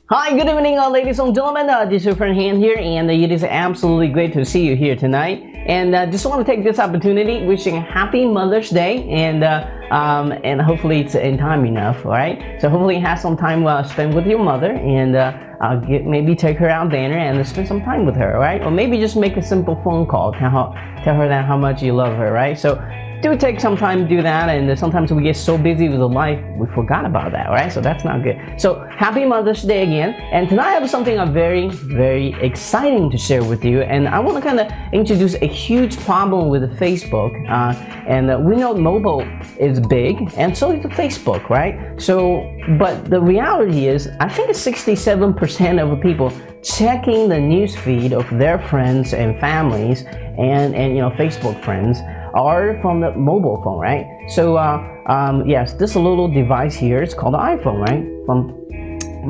Hi, good evening, ladies and gentlemen. This is your friend Han here, and it is absolutely great to see you here tonight. And just want to take this opportunity, wishing Happy Mother's Day, and hopefully it's in time enough. All right. So hopefully you have some time spent with your mother, and maybe take her out dinner and spend some time with her. All right. Or maybe just make a simple phone call, tell her that how much you love her. Right. So do take some time to do that, and sometimes we get so busy with the life we forgot about that, right? So that's not good. So happy Mother's Day again, and tonight I have something very exciting to share with you, and I want to kind of introduce a huge problem with Facebook, and we know mobile is big, and so is Facebook, right? So but the reality is, I think 67% of people checking the news feed of their friends and families and Facebook friends are from the mobile phone, right? So yes, this little device here is called the iPhone, right? From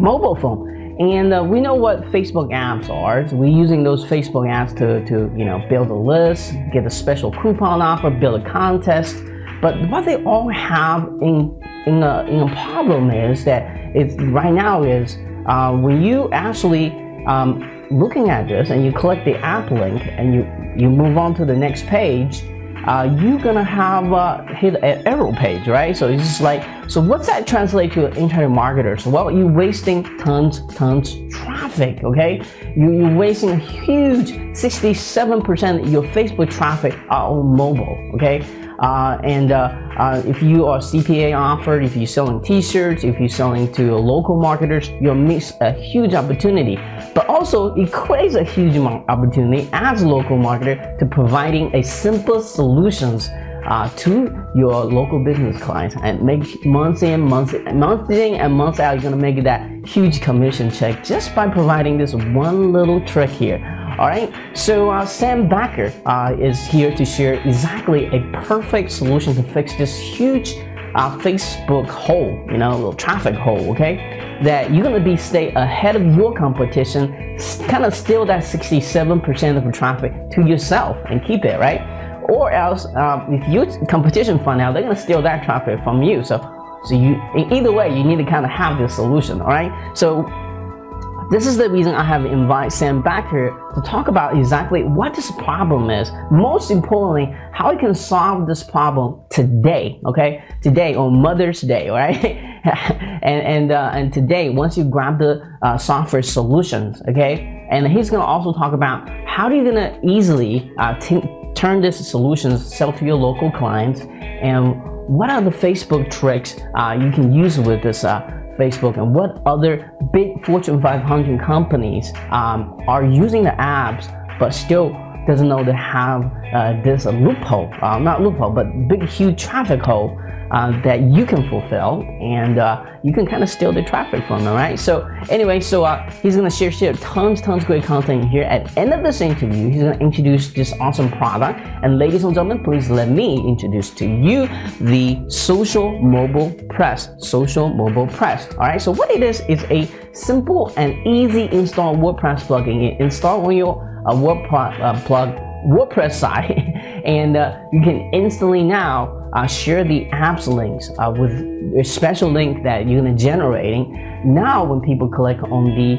mobile phone. And we know what Facebook apps are. So we're using those Facebook apps to build a list, get a special coupon offer, build a contest. But what they all have in a problem is that right now is when you actually looking at this and you click the app link and you move on to the next page, you're gonna have hit an error page, right? So it's just like, so what's that translate to internet marketers? Well, you're wasting tons traffic, okay? You're wasting a huge 67% of your Facebook traffic on mobile, okay? If you are CPA offered, if you're selling t-shirts, if you're selling to local marketers, you'll miss a huge opportunity. But also, it creates a huge opportunity as a local marketer to providing a simple solutions to your local business clients, and make month in, month out, you're gonna make that huge commission check just by providing this one little trick here. All right, so Sam Bakker is here to share exactly a perfect solution to fix this huge Facebook hole, little traffic hole, okay? That you're gonna stay ahead of your competition, kind of steal that 67% of the traffic to yourself and keep it, right? Or else, if your competition find out, they're gonna steal that traffic from you. So you, either way, you need to kind of have this solution, all right? So this is the reason I have invited Sam Bakker to talk about exactly what this problem is. Most importantly, how you can solve this problem today, okay? Today on Mother's Day, all right? and today, once you grab the software solutions, okay? And he's gonna also talk about how you're gonna easily turn these solutions, sell to your local clients, and what are the Facebook tricks you can use with this Facebook, and what other big Fortune 500 companies are using the apps but still doesn't know they have this loophole, not loophole, but big huge traffic hole that you can fulfill, and you can kind of steal the traffic from them, right? So anyway, he's gonna share tons great content here. At the end of this interview, he's gonna introduce this awesome product. And ladies and gentlemen, please let me introduce to you the Social Mobile Press. Social Mobile Press. All right. So what it is a simple and easy install WordPress plugin. You install on your WordPress site, and you can instantly now share the apps links with a special link that you're gonna generating. Now, when people click on the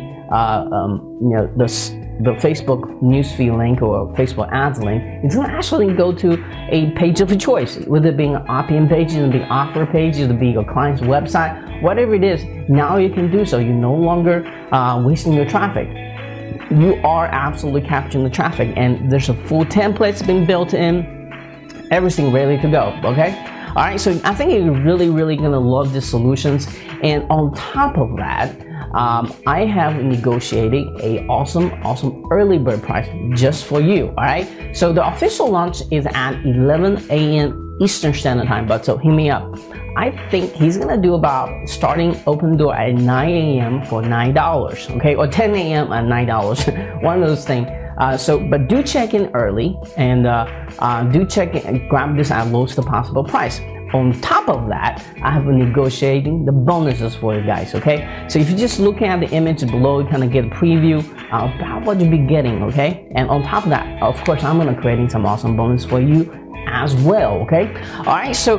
Facebook newsfeed link or Facebook ads link, it's gonna actually go to a page of choice, whether it being an opt-in page, it be offer page, it be your client's website, whatever it is. Now you can do so. You're no longer wasting your traffic. You are absolutely capturing the traffic, and there's a full templates being built in, everything ready to go, okay? All right, so I think you're really gonna love these solutions. And on top of that, I have negotiated a awesome early bird price just for you, all right? So the official launch is at 11 a.m. Eastern Standard Time, but so hit me up. I think he's gonna do about starting open door at 9 a.m. for $9, okay? Or 10 a.m. at $9, one of those things. But do check in early, and do check in and grab this at lowest possible price. on top of that, I have been negotiating the bonuses for you guys, okay? So if you're just looking at the image below, you kind of get a preview about what you'll be getting, okay? And on top of that, of course, I'm gonna creating some awesome bonus for you as well, okay? All right, so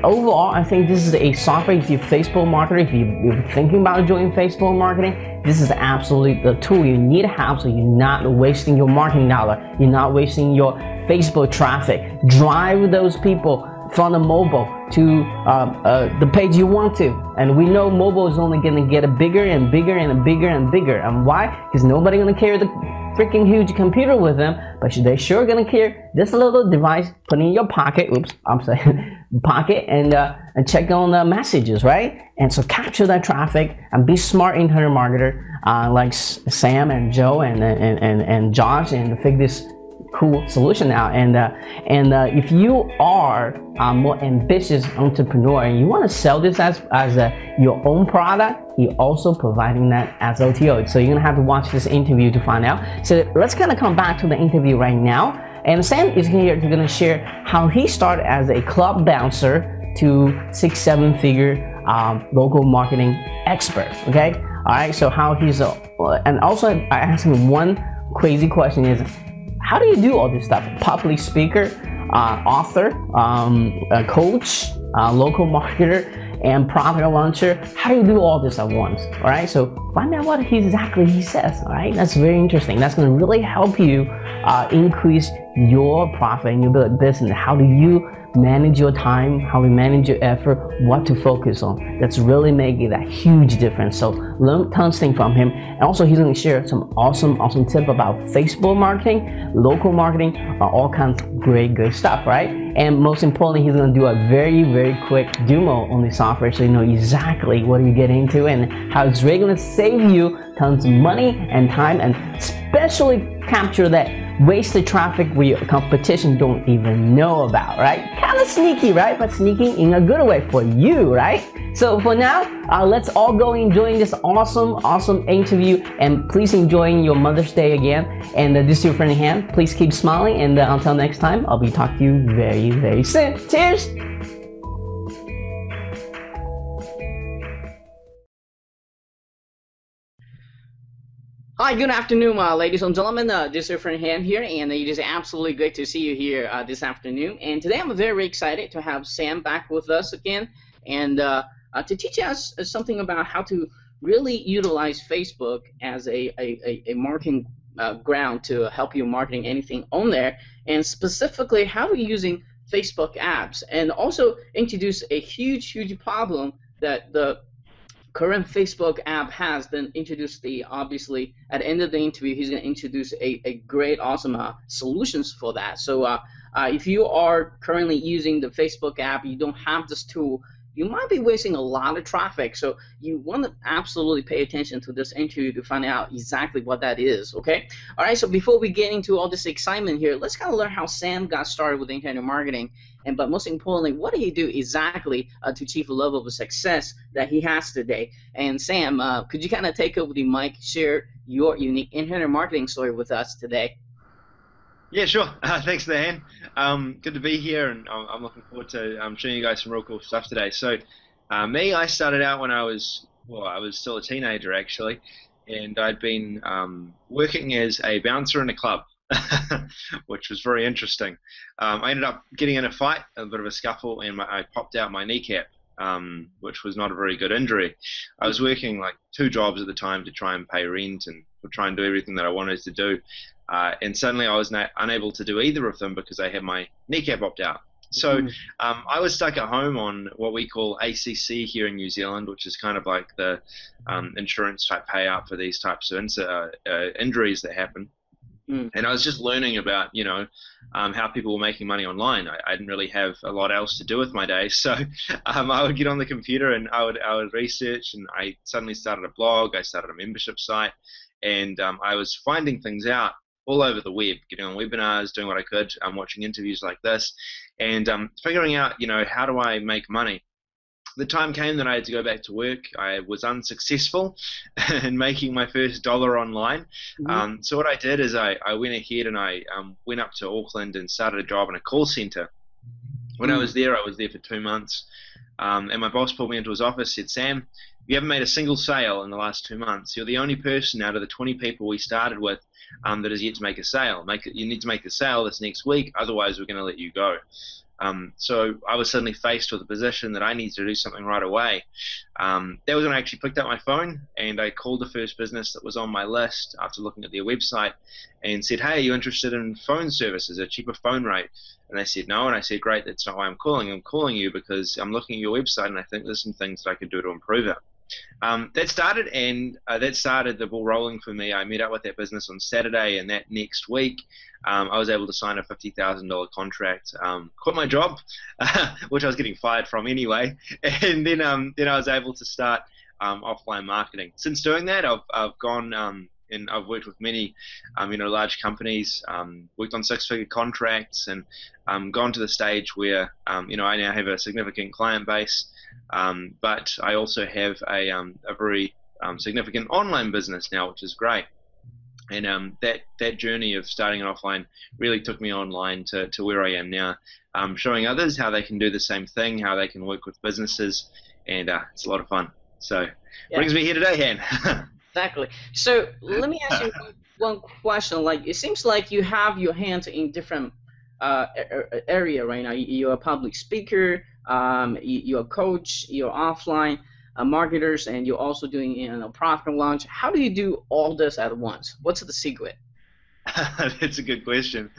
overall, I think this is a software. If you're Facebook marketer, if you're thinking about doing Facebook marketing, this is absolutely the tool you need to have so you're not wasting your marketing dollar, you're not wasting your Facebook traffic. Drive those people from the mobile to the page you want to. And we know mobile is only gonna get bigger and bigger and bigger and bigger. And why? Because nobody's gonna carry the freaking huge computer with them, but they sure gonna carry this little device, put in your pocket, oops, I'm sorry, pocket, and check on the messages, right? And so capture that traffic and be smart internet marketer like Sam and Joe and Josh, and figure this cool solution out. And if you are a more ambitious entrepreneur and you want to sell this as your own product, you're also providing that as OTO. So you're gonna have to watch this interview to find out. So let's kind of come back to the interview right now. And Sam is here to gonna share how he started as a club bouncer to 6-7 figure local marketing expert. Okay, all right. So how he's and also I asked him one crazy question is, how do you do all this stuff? Public speaker, author, coach, local marketer, and product launcher. How do you do all this at once? All right, so find out what exactly he says. All right, that's very interesting. That's going to really help you increase your profit in your business. How do you manage your time, how to manage your effort, what to focus on? That's really making that huge difference. So learn tons of things from him. And also he's going to share some awesome tip about Facebook marketing, local marketing, all kinds of great stuff, right? And most importantly, he's going to do a very quick demo on the software so you know exactly what you get into and how it's really going to save you tons of money and time, and especially capture that wasted traffic where your competition don't even know about, right? Kind of sneaky, right? But sneaky in a good way for you, right? So for now, let's all go enjoying this awesome interview, and please enjoying your Mother's Day again. And this is your friend Han. Please keep smiling, and until next time, I'll be talking to you very soon. Cheers! Hi, good afternoon, ladies and gentlemen. This is your friend Han here, and it is absolutely great to see you here this afternoon. And today I'm very excited to have Sam back with us again, and to teach us something about how to really utilize Facebook as a marketing ground to help you marketing anything on there, and specifically how we're using Facebook apps, and also introduce a huge problem that the current Facebook app has. Then introduce obviously at the end of the interview he's going to introduce a great awesome solutions for that. So if you are currently using the Facebook app, you don't have this tool, you might be wasting a lot of traffic. So you want to absolutely pay attention to this interview to find out exactly what that is, okay? All right, so before we get into all this excitement here, let's kind of learn how Sam got started with internet marketing, but most importantly, what did he do exactly to achieve a level of success that he has today? And Sam, could you kind of take over the mic, share your unique internet marketing story with us today? Yeah, sure. Thanks, Dan. Good to be here, and I'm looking forward to showing you guys some real cool stuff today. So, I started out when I was still a teenager, actually, and I'd been working as a bouncer in a club, which was very interesting. I ended up getting in a fight, a bit of a scuffle, and I popped out my kneecap, which was not a very good injury. I was working like 2 jobs at the time to try and pay rent and to try and do everything that I wanted to do. And suddenly I was unable to do either of them because I had my kneecap popped out. So I was stuck at home on what we call ACC here in New Zealand, which is kind of like the insurance type payout for these types of injuries that happen. And I was just learning about, how people were making money online. I didn't really have a lot else to do with my day, so I would get on the computer and I would research, and I suddenly started a blog. I started a membership site, and I was finding things out all over the web, getting on webinars, doing what I could, watching interviews like this, and figuring out, how do I make money? The time came that I had to go back to work. I was unsuccessful in making my first dollar online. So what I did is I went ahead and I went up to Auckland and started a job in a call center. When I was there for 2 months, and my boss pulled me into his office, said, "Sam, you haven't made a single sale in the last 2 months. You're the only person out of the 20 people we started with that has yet to make a sale. You need to make the sale this next week, otherwise we're going to let you go." So I was suddenly faced with a position that I needed to do something right away. That was when I actually picked up my phone and I called the first business that was on my list after looking at their website and said, "Hey, are you interested in phone services, a cheaper phone rate?" And they said no, and I said, "Great, that's not why I'm calling. I'm calling you because I'm looking at your website and I think there's some things that I could do to improve it." That started the ball rolling for me. I met up with that business on Saturday, and that next week, I was able to sign a $50,000 contract. Quit my job, which I was getting fired from anyway, and then I was able to start offline marketing. Since doing that, I've gone and I've worked with many, large companies, worked on six-figure contracts, and gone to the stage where, I now have a significant client base, but I also have a very significant online business now, which is great. And that journey of starting an offline really took me online to where I am now, showing others how they can do the same thing, how they can work with businesses, and it's a lot of fun. So brings me here today, Han. Exactly. So let me ask you one question. Like, it seems like you have your hands in different area right now. You're a public speaker, you're a coach, you're offline marketers, and you're also doing product launch. How do you do all this at once? What's the secret? That's a good question.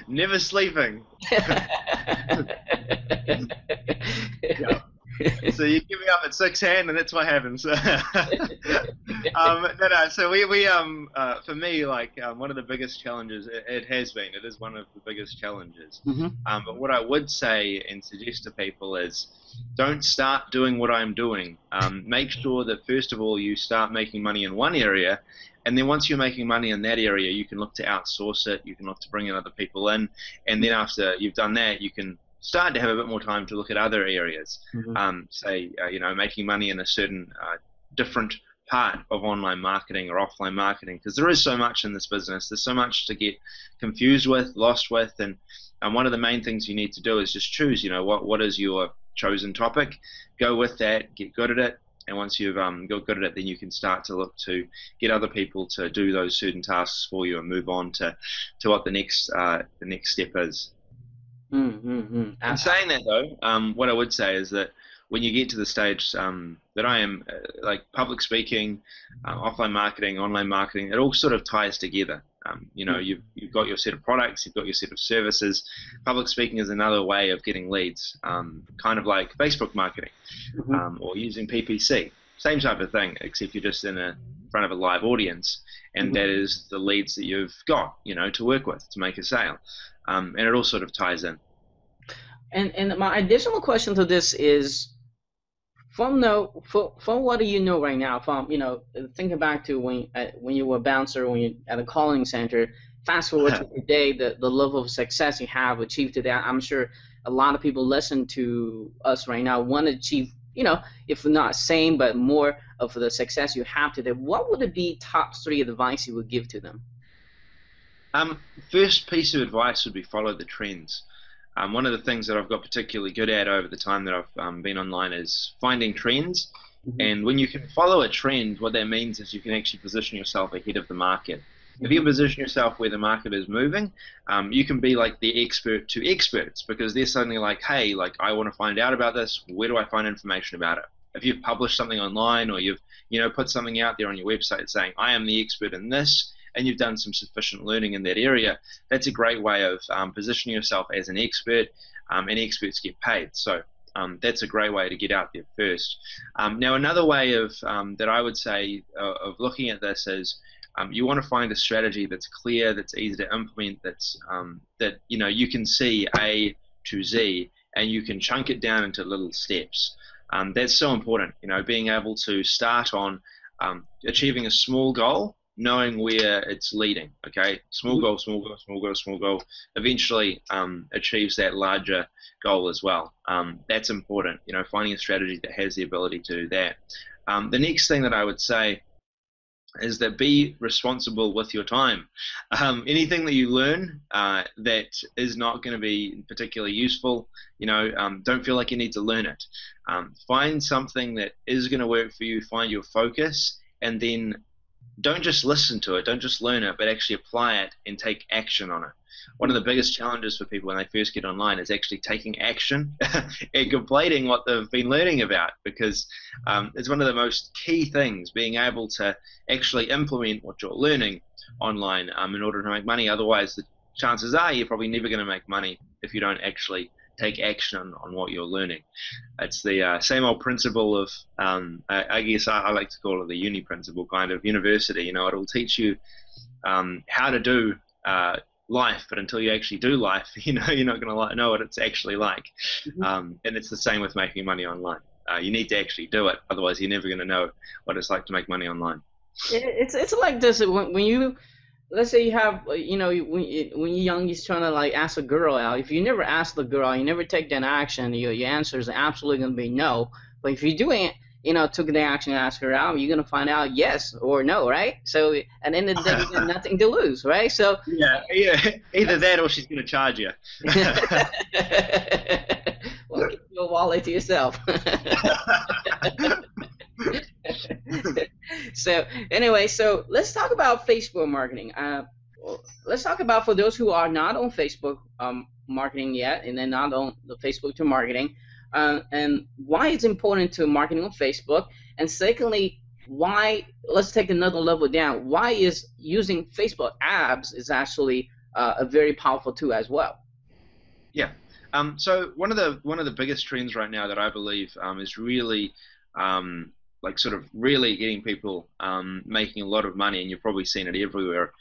Never sleeping. Yeah. So you get me up at 6, Han, and that's what happens. No. So we for me, like, one of the biggest challenges, it is one of the biggest challenges. But what I would say and suggest to people is, don't start doing what I'm doing. Make sure that first of all you start making money in one area, and then once you're making money in that area, you can look to outsource it. You can look to bring in other people in, and then after you've done that, you can start to have a bit more time to look at other areas. Say, making money in a certain different part of online marketing or offline marketing, because there is so much in this business. There's so much to get confused with, lost with, and one of the main things you need to do is just choose. What is your chosen topic? Go with that. Get good at it. And once you've got good at it, then you can start to look to get other people to do those certain tasks for you and move on to what the next step is. In saying that, though, what I would say is that when you get to the stage that I am, like public speaking, offline marketing, online marketing, it all sort of ties together. You've got your set of products, you've got your set of services. Public speaking is another way of getting leads, kind of like Facebook marketing, or using PPC. Same type of thing, except you're just in front of a live audience, and that is the leads that you've got, to work with to make a sale. And it all sort of ties in. And my additional question to this is, from what do you know right now, thinking back to when you were a bouncer, when you at a calling center, fast forward to today, the level of success you have achieved today, I'm sure a lot of people listen to us right now want to achieve, if not same, but more of the success you have today. What would it be top 3 advice you would give to them? First piece of advice would be follow the trends. One of the things that I've got particularly good at over the time that I've been online is finding trends. And when you can follow a trend, what that means is you can actually position yourself ahead of the market. If you position yourself where the market is moving, you can be like the expert to experts, because they're suddenly like, hey, like, I want to find out about this. Where do I find information about it? If you've published something online, or you've put something out there on your website saying, I am the expert in this, and you've done some sufficient learning in that area, that's a great way of positioning yourself as an expert, and experts get paid. So that's a great way to get out there first. Now, another way of that I would say of looking at this is you want to find a strategy that's clear, that's easy to implement, that's that you can see A to Z, and you can chunk it down into little steps. That's so important. Being able to start on achieving a small goal, knowing where it's leading. Okay, small goal, small goal, small goal, small goal, eventually achieves that larger goal as well. That's important, finding a strategy that has the ability to do that. The next thing that I would say is that be responsible with your time. Anything that you learn that is not going to be particularly useful, don't feel like you need to learn it. Find something that is going to work for you, find your focus, and then don't just listen to it, don't just learn it, but actually apply it and take action on it. One of the biggest challenges for people when they first get online is actually taking action and completing what they've been learning about, because it's one of the most key things, being able to actually implement what you're learning online in order to make money. Otherwise, the chances are you're probably never going to make money if you don't actually take action on what you're learning. It's the same old principle of, I guess I like to call it the uni principle, kind of university. It'll teach you how to do life, but until you actually do life, you're not going to know what it's actually like. And it's the same with making money online. You need to actually do it, otherwise you're never going to know what it's like to make money online. It's like this when you, let's say you have, when you're young, you're trying to like ask a girl out. If you never ask the girl, you never take that action, your answer is absolutely going to be no. But if you're doing it, took the action to ask her out, you're going to find out yes or no, right? So at the end of the day, you got nothing to lose, right? So yeah, either that or she's going to charge you. Well, keep your wallet to yourself. So anyway, so let's talk about Facebook marketing. Let's talk about, for those who are not on Facebook marketing yet, and then not on the Facebook to marketing, and why it's important to marketing on Facebook, and secondly, why, let's take another level down, why is using Facebook ads is actually a very powerful tool as well. Yeah. So one of the biggest trends right now that I believe is really like sort of really getting people making a lot of money, and you've probably seen it everywhere,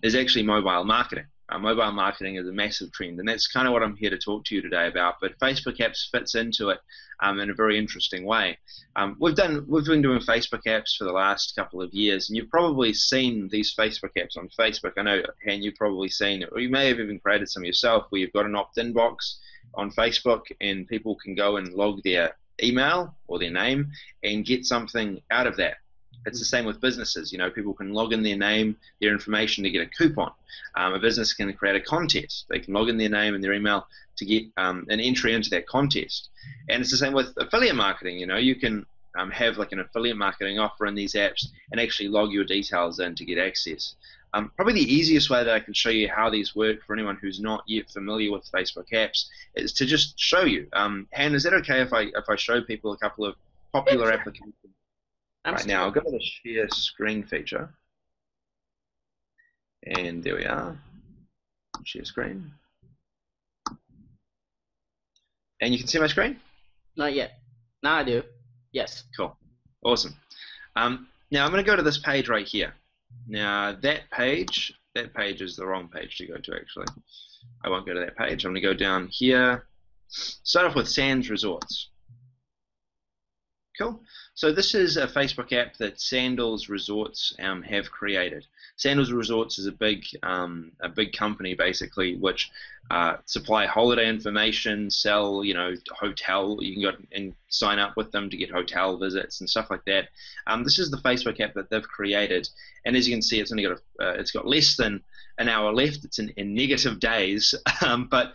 is actually mobile marketing. Mobile marketing is a massive trend, and that's kind of what I'm here to talk to you today about. But Facebook apps fits into it in a very interesting way. We've been doing Facebook apps for the last couple of years, and you've probably seen these Facebook apps on Facebook. I know, and you've probably seen it, or you may have even created some yourself, where you've got an opt-in box on Facebook, and people can go and log their email or their name and get something out of that. It's the same with businesses. People can log in their name, their information to get a coupon. A business can create a contest. They can log in their name and their email to get an entry into that contest. And it's the same with affiliate marketing. You can have like an affiliate marketing offer in these apps and actually log your details in to get access. Probably the easiest way that I can show you how these work for anyone who's not yet familiar with Facebook apps is to just show you. Han, is that okay if I show people a couple of popular applications? Right now, I'll go to the share screen feature, and there we are, share screen, and you can see my screen? Not yet. Now I do. Yes. Cool. Awesome. Now I'm going to go to this page right here. Now that page is the wrong page to go to, actually. I won't go to that page. I'm going to go down here, start off with Sands Resorts. Cool. So this is a Facebook app that Sandals Resorts have created. Sandals Resorts is a big company basically, which supply holiday information, sell hotel. You can go and sign up with them to get hotel visits and stuff like that. This is the Facebook app that they've created, and as you can see, it's only got it's got less than an hour left. It's in negative days, but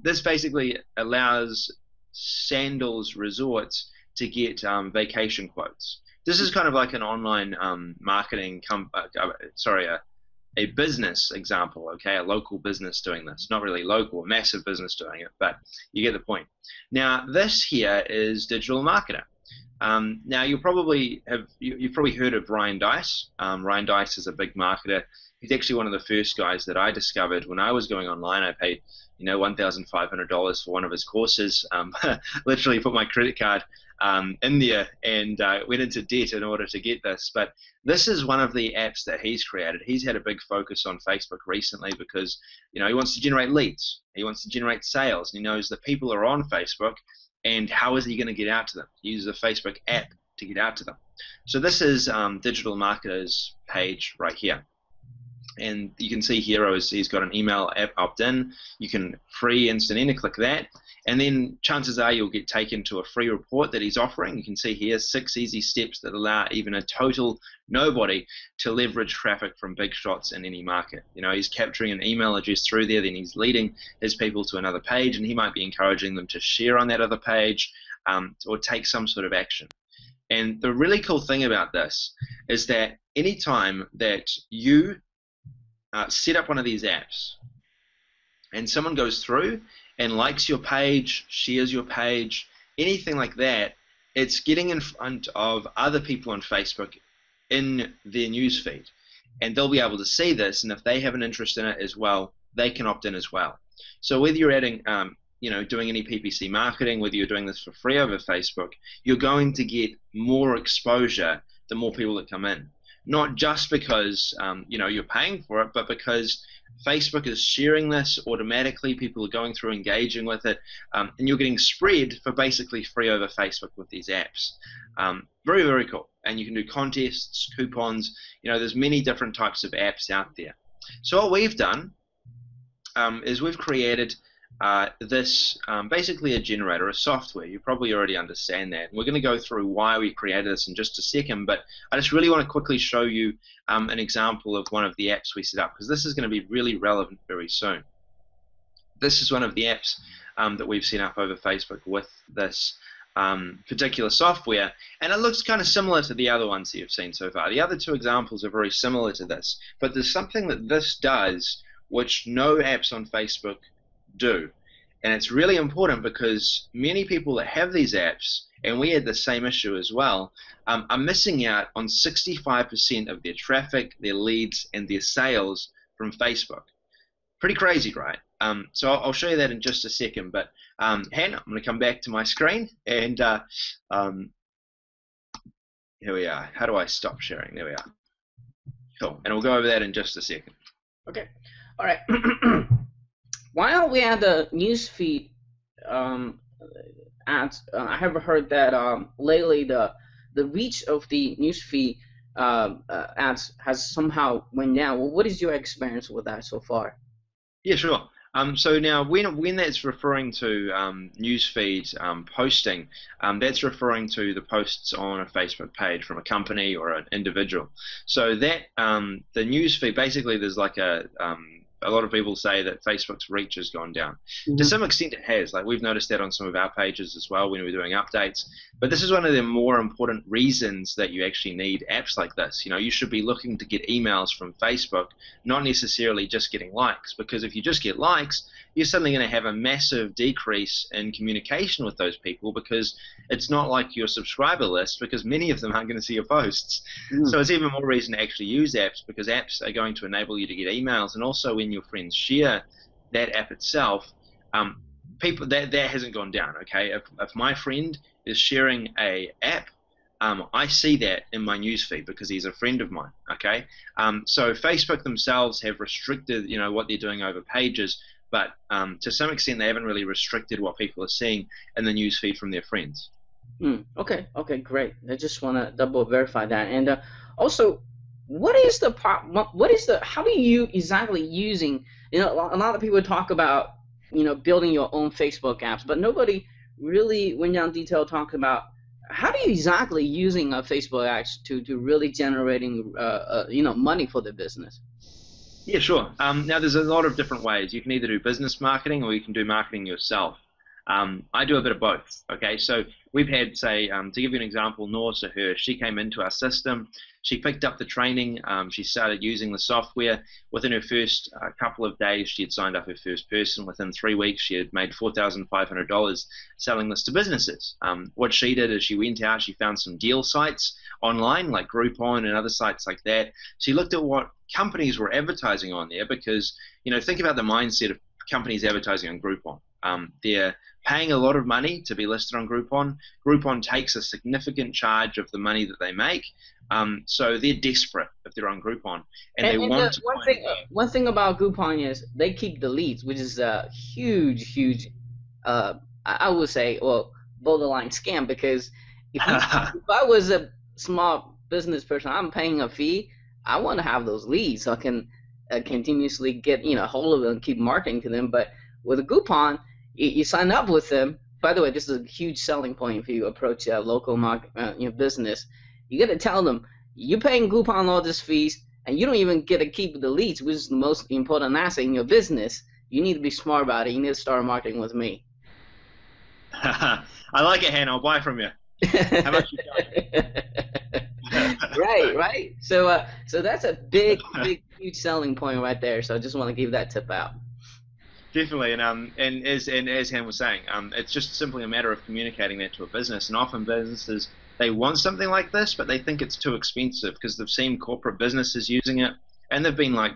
this basically allows Sandals Resorts to get vacation quotes. This is kind of like an online marketing, a business example, okay, a local business doing this. Not really local, a massive business doing it, but you get the point. Now, this here is digital marketer. Now, you've probably heard of Ryan Deiss. Ryan Deiss is a big marketer. He's actually one of the first guys that I discovered when I was going online. I paid $1,500 for one of his courses. Literally put my credit card in there and went into debt in order to get this. But this is one of the apps that he's created. He's had a big focus on Facebook recently because he wants to generate leads. He wants to generate sales. And he knows that people are on Facebook, and how is he going to get out to them? He uses a Facebook app to get out to them. So this is Digital Marketer's page right here. And you can see here he's got an email app opt-in. You can free instant enter, click that, and then chances are you'll get taken to a free report that he's offering. You can see here 6 easy steps that allow even a total nobody to leverage traffic from big shots in any market. He's capturing an email address through there, then he's leading his people to another page, and he might be encouraging them to share on that other page or take some sort of action. And the really cool thing about this is that anytime that you set up one of these apps and someone goes through and likes your page, shares your page, anything like that, it's getting in front of other people on Facebook in their newsfeed, and they'll be able to see this, and if they have an interest in it as well, they can opt in as well. So whether you're adding doing any PPC marketing, whether you're doing this for free over Facebook, you're going to get more exposure the more people that come in. Not just because you're paying for it, but because Facebook is sharing this automatically. People are going through, engaging with it, and you're getting spread for basically free over Facebook with these apps. Very, very cool. And you can do contests, coupons. There's many different types of apps out there. So what we've done is we've created this basically a generator, a software. You probably already understand that. We're going to go through why we created this in just a second, but I just really want to quickly show you an example of one of the apps we set up, because this is going to be really relevant very soon. This is one of the apps that we've set up over Facebook with this particular software, and it looks kind of similar to the other ones that you've seen so far. The other two examples are very similar to this, but there's something that this does which no apps on Facebook do, and it's really important because many people that have these apps, and we had the same issue as well, are missing out on 65% of their traffic, their leads, and their sales from Facebook. Pretty crazy, right? So I'll show you that in just a second, but Hannah, I'm going to come back to my screen, and here we are. How do I stop sharing? There we are. Cool, and we'll go over that in just a second. Okay, all right. While we had the newsfeed ads, I have heard that lately the reach of the newsfeed ads has somehow went down. Well, what is your experience with that so far? Yeah, sure. So now when that's referring to newsfeed posting, that's referring to the posts on a Facebook page from a company or an individual. So that the newsfeed, basically there's like a lot of people say that Facebook's reach has gone down. Mm-hmm. To some extent it has. Like we've noticed that on some of our pages as well when we're doing updates. But this is one of the more important reasons that you actually need apps like this. You should be looking to get emails from Facebook, not necessarily just getting likes, because if you just get likes, you're suddenly going to have a massive decrease in communication with those people, because it's not like your subscriber list, because many of them aren't going to see your posts. Mm. So it's even more reason to actually use apps, because apps are going to enable you to get emails, and also when your friends share that app itself, people that hasn't gone down. Okay, if my friend is sharing a app, I see that in my newsfeed because he's a friend of mine. Okay, so Facebook themselves have restricted, what they're doing over pages, but to some extent they haven't really restricted what people are seeing in the newsfeed from their friends. Okay, great. I just want to double verify that, and also, how do you exactly using? A lot of people talk about building your own Facebook apps, but nobody really went down detail talking about how do you exactly using a Facebook apps to really generating money for the business. Yeah, sure. Now there's a lot of different ways. You can either do business marketing or you can do marketing yourself. I do a bit of both. Okay, so we've had, say, to give you an example, Norsa Hirsch, she came into our system, she picked up the training, she started using the software. Within her first couple of days, she had signed up her first person. Within 3 weeks, she had made $4,500 selling this to businesses. What she did is she went out, she found some deal sites online, like Groupon and other sites like that. She looked at what companies were advertising on there, because, think about the mindset of companies advertising on Groupon. They're paying a lot of money to be listed on Groupon. Groupon takes a significant charge of the money that they make, so they're desperate if they're on Groupon, and they want to. One thing about Groupon is they keep the leads, which is a huge, I would say, borderline scam. Because if I was a small business person, I'm paying a fee. I want to have those leads so I can continuously get hold of them and keep marketing to them. But with a Groupon, you sign up with them. By the way, this is a huge selling point if you approach a local business. You got to tell them you're paying Groupon all these fees, and you don't even get to keep the leads, which is the most important asset in your business. You need to be smart about it. You need to start marketing with me. I like it, Han. I'll buy from you. How much you Right. So that's a big, huge selling point right there. So I just want to give that tip out. Definitely, and as Han was saying, it's just simply a matter of communicating that to a business. And often businesses, they want something like this, but they think it's too expensive because they've seen corporate businesses using it, and they've been like,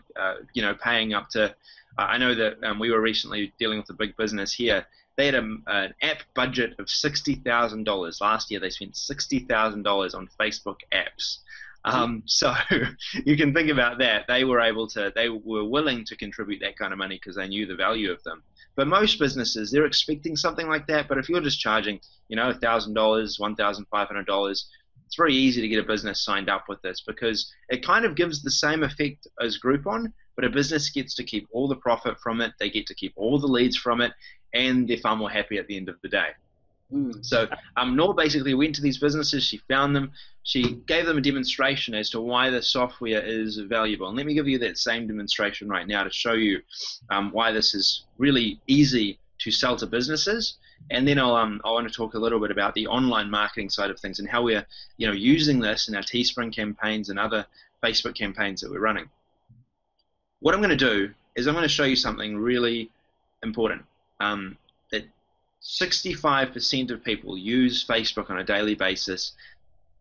paying up to. I know that we were recently dealing with a big business here. They had an app budget of $60,000 last year. They spent $60,000 on Facebook apps. So you can think about that. They were willing to contribute that kind of money because they knew the value of them. But most businesses, they're expecting something like that. But if you're just charging, $1,000, $1,500, it's very easy to get a business signed up with this because it kind of gives the same effect as Groupon, but a business gets to keep all the profit from it. They get to keep all the leads from it, and they're far more happy at the end of the day. So Nora basically went to these businesses, she found them, she gave them a demonstration as to why the software is valuable. And let me give you that same demonstration right now to show you why this is really easy to sell to businesses. And then I want to talk a little bit about the online marketing side of things and how we're using this in our Teespring campaigns and other Facebook campaigns that we're running. What I'm going to do is I'm going to show you something really important. That 65% of people use Facebook on a daily basis,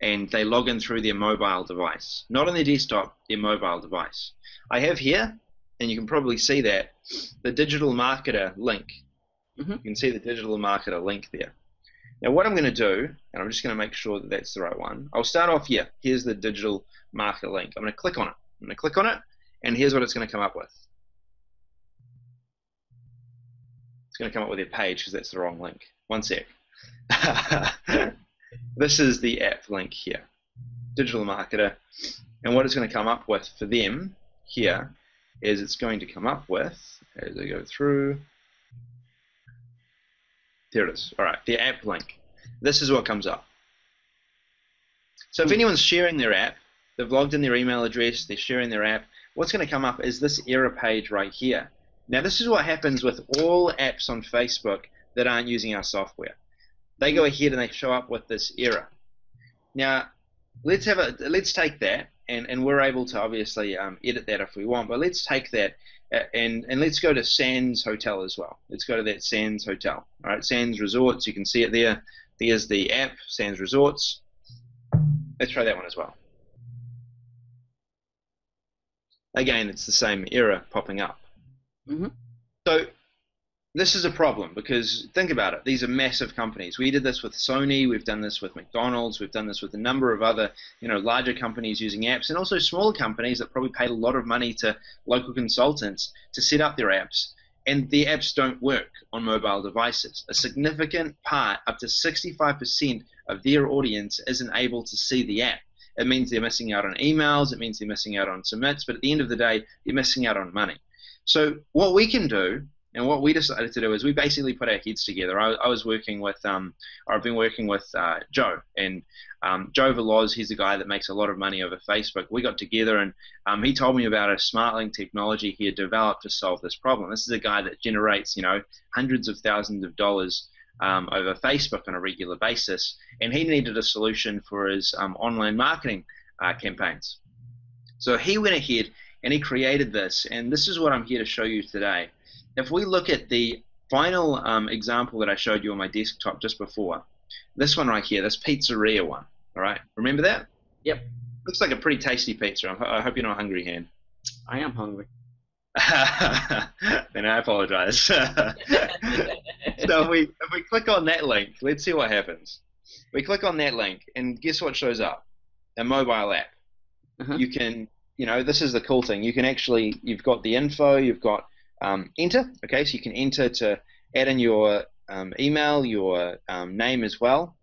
and they log in through their mobile device, not on their desktop, their mobile device. I have here, and you can probably see that, the digital marketer link. You can see the digital marketer link there. Now what I'm going to do, and I'm just going to make sure that that's the right one, I'll start off here. Here's the digital marketer link. I'm going to click on it. And here's what it's going to come up with. It's going to come up with a page because that's the wrong link. One sec. This is the app link here, digital marketer. And what it's going to come up with for them here is it's going to come up with, as I go through, there it is. All right, the app link. This is what comes up. So if anyone's sharing their app, they've logged in their email address, they're sharing their app, what's going to come up is this error page right here. Now this is what happens with all apps on Facebook that aren't using our software. They go ahead and they show up with this error. Now let's take that, and we're able to obviously edit that if we want, but let's take that and let's go to Sands Hotel as well. Let's go to that Sands Hotel. All right, Sands Resorts, you can see it there. There's the app, Sands Resorts. Let's try that one as well. Again, it's the same error popping up. So this is a problem because think about it. These are massive companies. We did this with Sony. We've done this with McDonald's. We've done this with a number of other, larger companies using apps, and also smaller companies that probably paid a lot of money to local consultants to set up their apps. And the apps don't work on mobile devices. A significant part, up to 65% of their audience, isn't able to see the app. It means they're missing out on emails. It means they're missing out on submits. But at the end of the day, they're missing out on money. So what we can do, and what we decided to do, is we basically put our heads together. I've been working with Joe, and Joe Veloz, he's the guy that makes a lot of money over Facebook. We got together, and he told me about a SmartLink technology he had developed to solve this problem. This is a guy that generates, hundreds of thousands of dollars over Facebook on a regular basis, and he needed a solution for his online marketing campaigns. So he went ahead and he created this, and this is what I'm here to show you today. If we look at the final example that I showed you on my desktop just before, this one right here, this pizzeria one, all right? Remember that? Yep. Looks like a pretty tasty pizza. I hope you're not hungry, Han. I am hungry. Then I apologize. So if we click on that link, let's see what happens. We click on that link, and guess what shows up? A mobile app. You can, this is the cool thing. You can actually, you've got the info, you've got enter. Okay, so you can enter to add in your email, your name as well.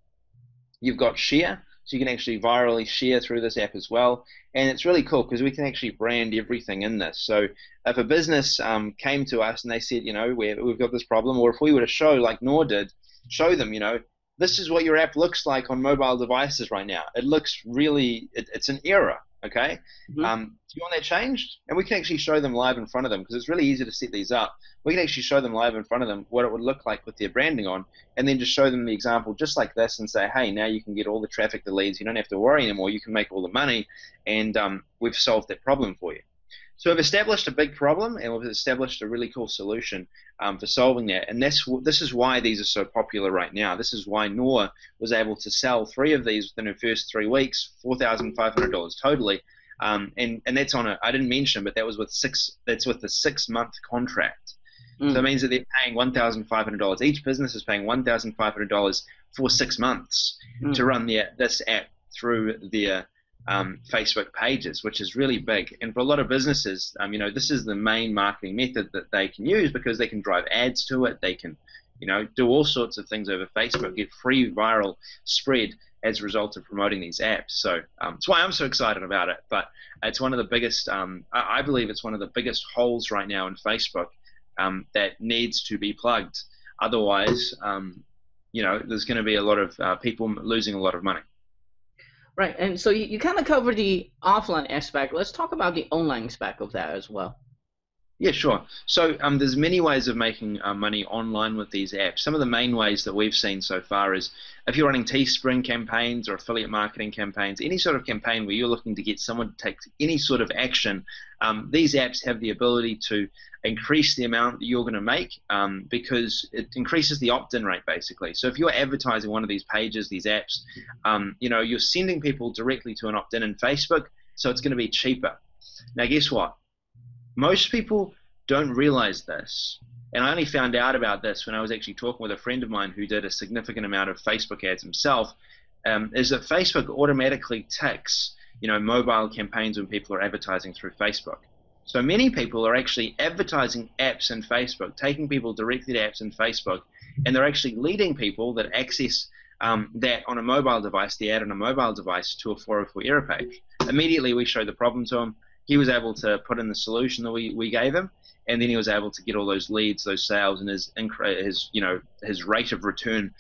You've got share. so you can actually virally share through this app as well. And it's really cool because we can actually brand everything in this. So if a business came to us and they said, we've got this problem, or if we were to show, like Noor did, show them, this is what your app looks like on mobile devices right now. It looks really, it's an error, okay? Do you want that changed? And we can actually show them live in front of them, because it's really easy to set these up. We can actually show them live in front of them what it would look like with their branding on, and then just show them the example just like this and say, hey, now you can get all the traffic, the leads. You don't have to worry anymore. You can make all the money, and we've solved that problem for you. So we've established a big problem, and we've established a really cool solution for solving that. And this is why these are so popular right now. This is why Noor was able to sell 3 of these within her first 3 weeks, $4,500 totally. And that's on I didn't mention, but that was with that's with the 6-month contract. So that means that they're paying $1,500. Each business is paying $1,500 for 6 months to run this app through their Facebook pages, which is really big. And for a lot of businesses, this is the main marketing method that they can use, because they can drive ads to it. They can, do all sorts of things over Facebook, get free viral spread as a result of promoting these apps. So that's why I'm so excited about it. But it's one of the biggest, I believe it's one of the biggest holes right now in Facebook that needs to be plugged. Otherwise, there's going to be a lot of people losing a lot of money. Right, and so you kind of covered the offline aspect. Let's talk about the online aspect of that as well. Yeah, sure. So there's many ways of making money online with these apps. Some of the main ways that we've seen so far is if you're running Teespring campaigns or affiliate marketing campaigns, any sort of campaign where you're looking to get someone to take any sort of action, these apps have the ability to increase the amount that you're going to make because it increases the opt-in rate, basically. So if you're advertising one of these pages, these apps, you're sending people directly to an opt-in in Facebook, so it's going to be cheaper. Now, guess what? Most people don't realize this, and I only found out about this when I was actually talking with a friend of mine who did a significant amount of Facebook ads himself, is that Facebook automatically ticks, mobile campaigns when people are advertising through Facebook. So many people are actually advertising apps in Facebook, taking people directly to apps in Facebook, and they're actually leading people that access that on a mobile device, the ad on a mobile device, to a 404 error page. Immediately we show the problem to him. He was able to put in the solution that we gave him, and then he was able to get all those leads, those sales, and his rate of return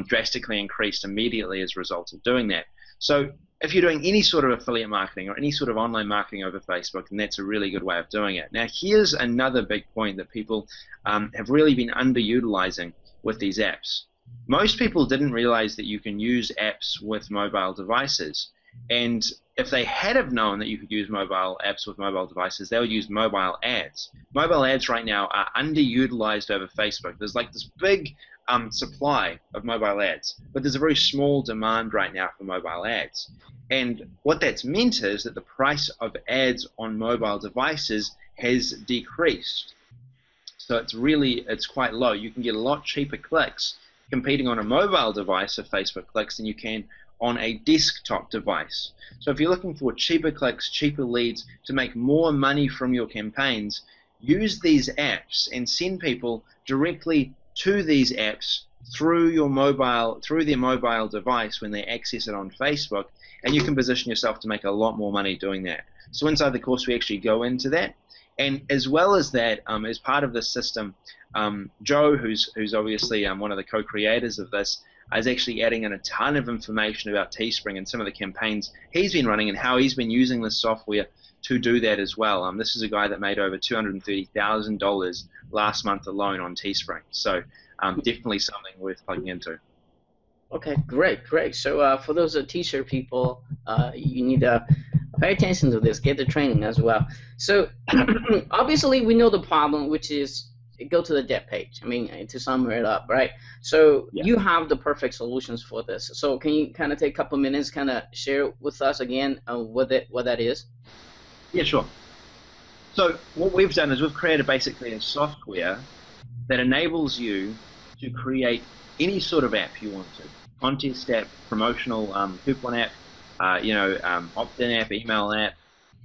drastically increased immediately as a result of doing that. So if you're doing any sort of affiliate marketing or any sort of online marketing over Facebook, then that's a really good way of doing it. Now, here's another big point that people have really been underutilizing with these apps. Most people didn't realize that you can use apps with mobile devices, and if they had have known that you could use mobile apps with mobile devices, they would use mobile ads. Mobile ads right now are underutilized over Facebook. There's like this big supply of mobile ads, but there's a very small demand right now for mobile ads. And what that's meant is that the price of ads on mobile devices has decreased. So it's quite low. You can get a lot cheaper clicks competing on a mobile device of Facebook clicks than you can on a desktop device. So if you're looking for cheaper clicks, cheaper leads, to make more money from your campaigns, use these apps and send people directly to these apps through their mobile device when they access it on Facebook, and you can position yourself to make a lot more money doing that. So inside the course we actually go into that, and as well as that, as part of this system, Joe, who's obviously one of the co-creators of this, is actually adding in a ton of information about Teespring and some of the campaigns he's been running and how he's been using this software to do that as well. This is a guy that made over $230,000 last month alone on Teespring. So definitely something worth plugging into. Okay, great. So for those T-shirt people, you need to pay attention to this, get the training as well. So obviously we know the problem, which is go to the debt page. I mean, to sum it up, right? So you have the perfect solutions for this. So can you kind of take a couple minutes, kind of share with us again what that is? Yeah, sure. So what we've done is we've created basically a software that enables you to create any sort of app you want to. Contest app, promotional coupon app, opt-in app, email app.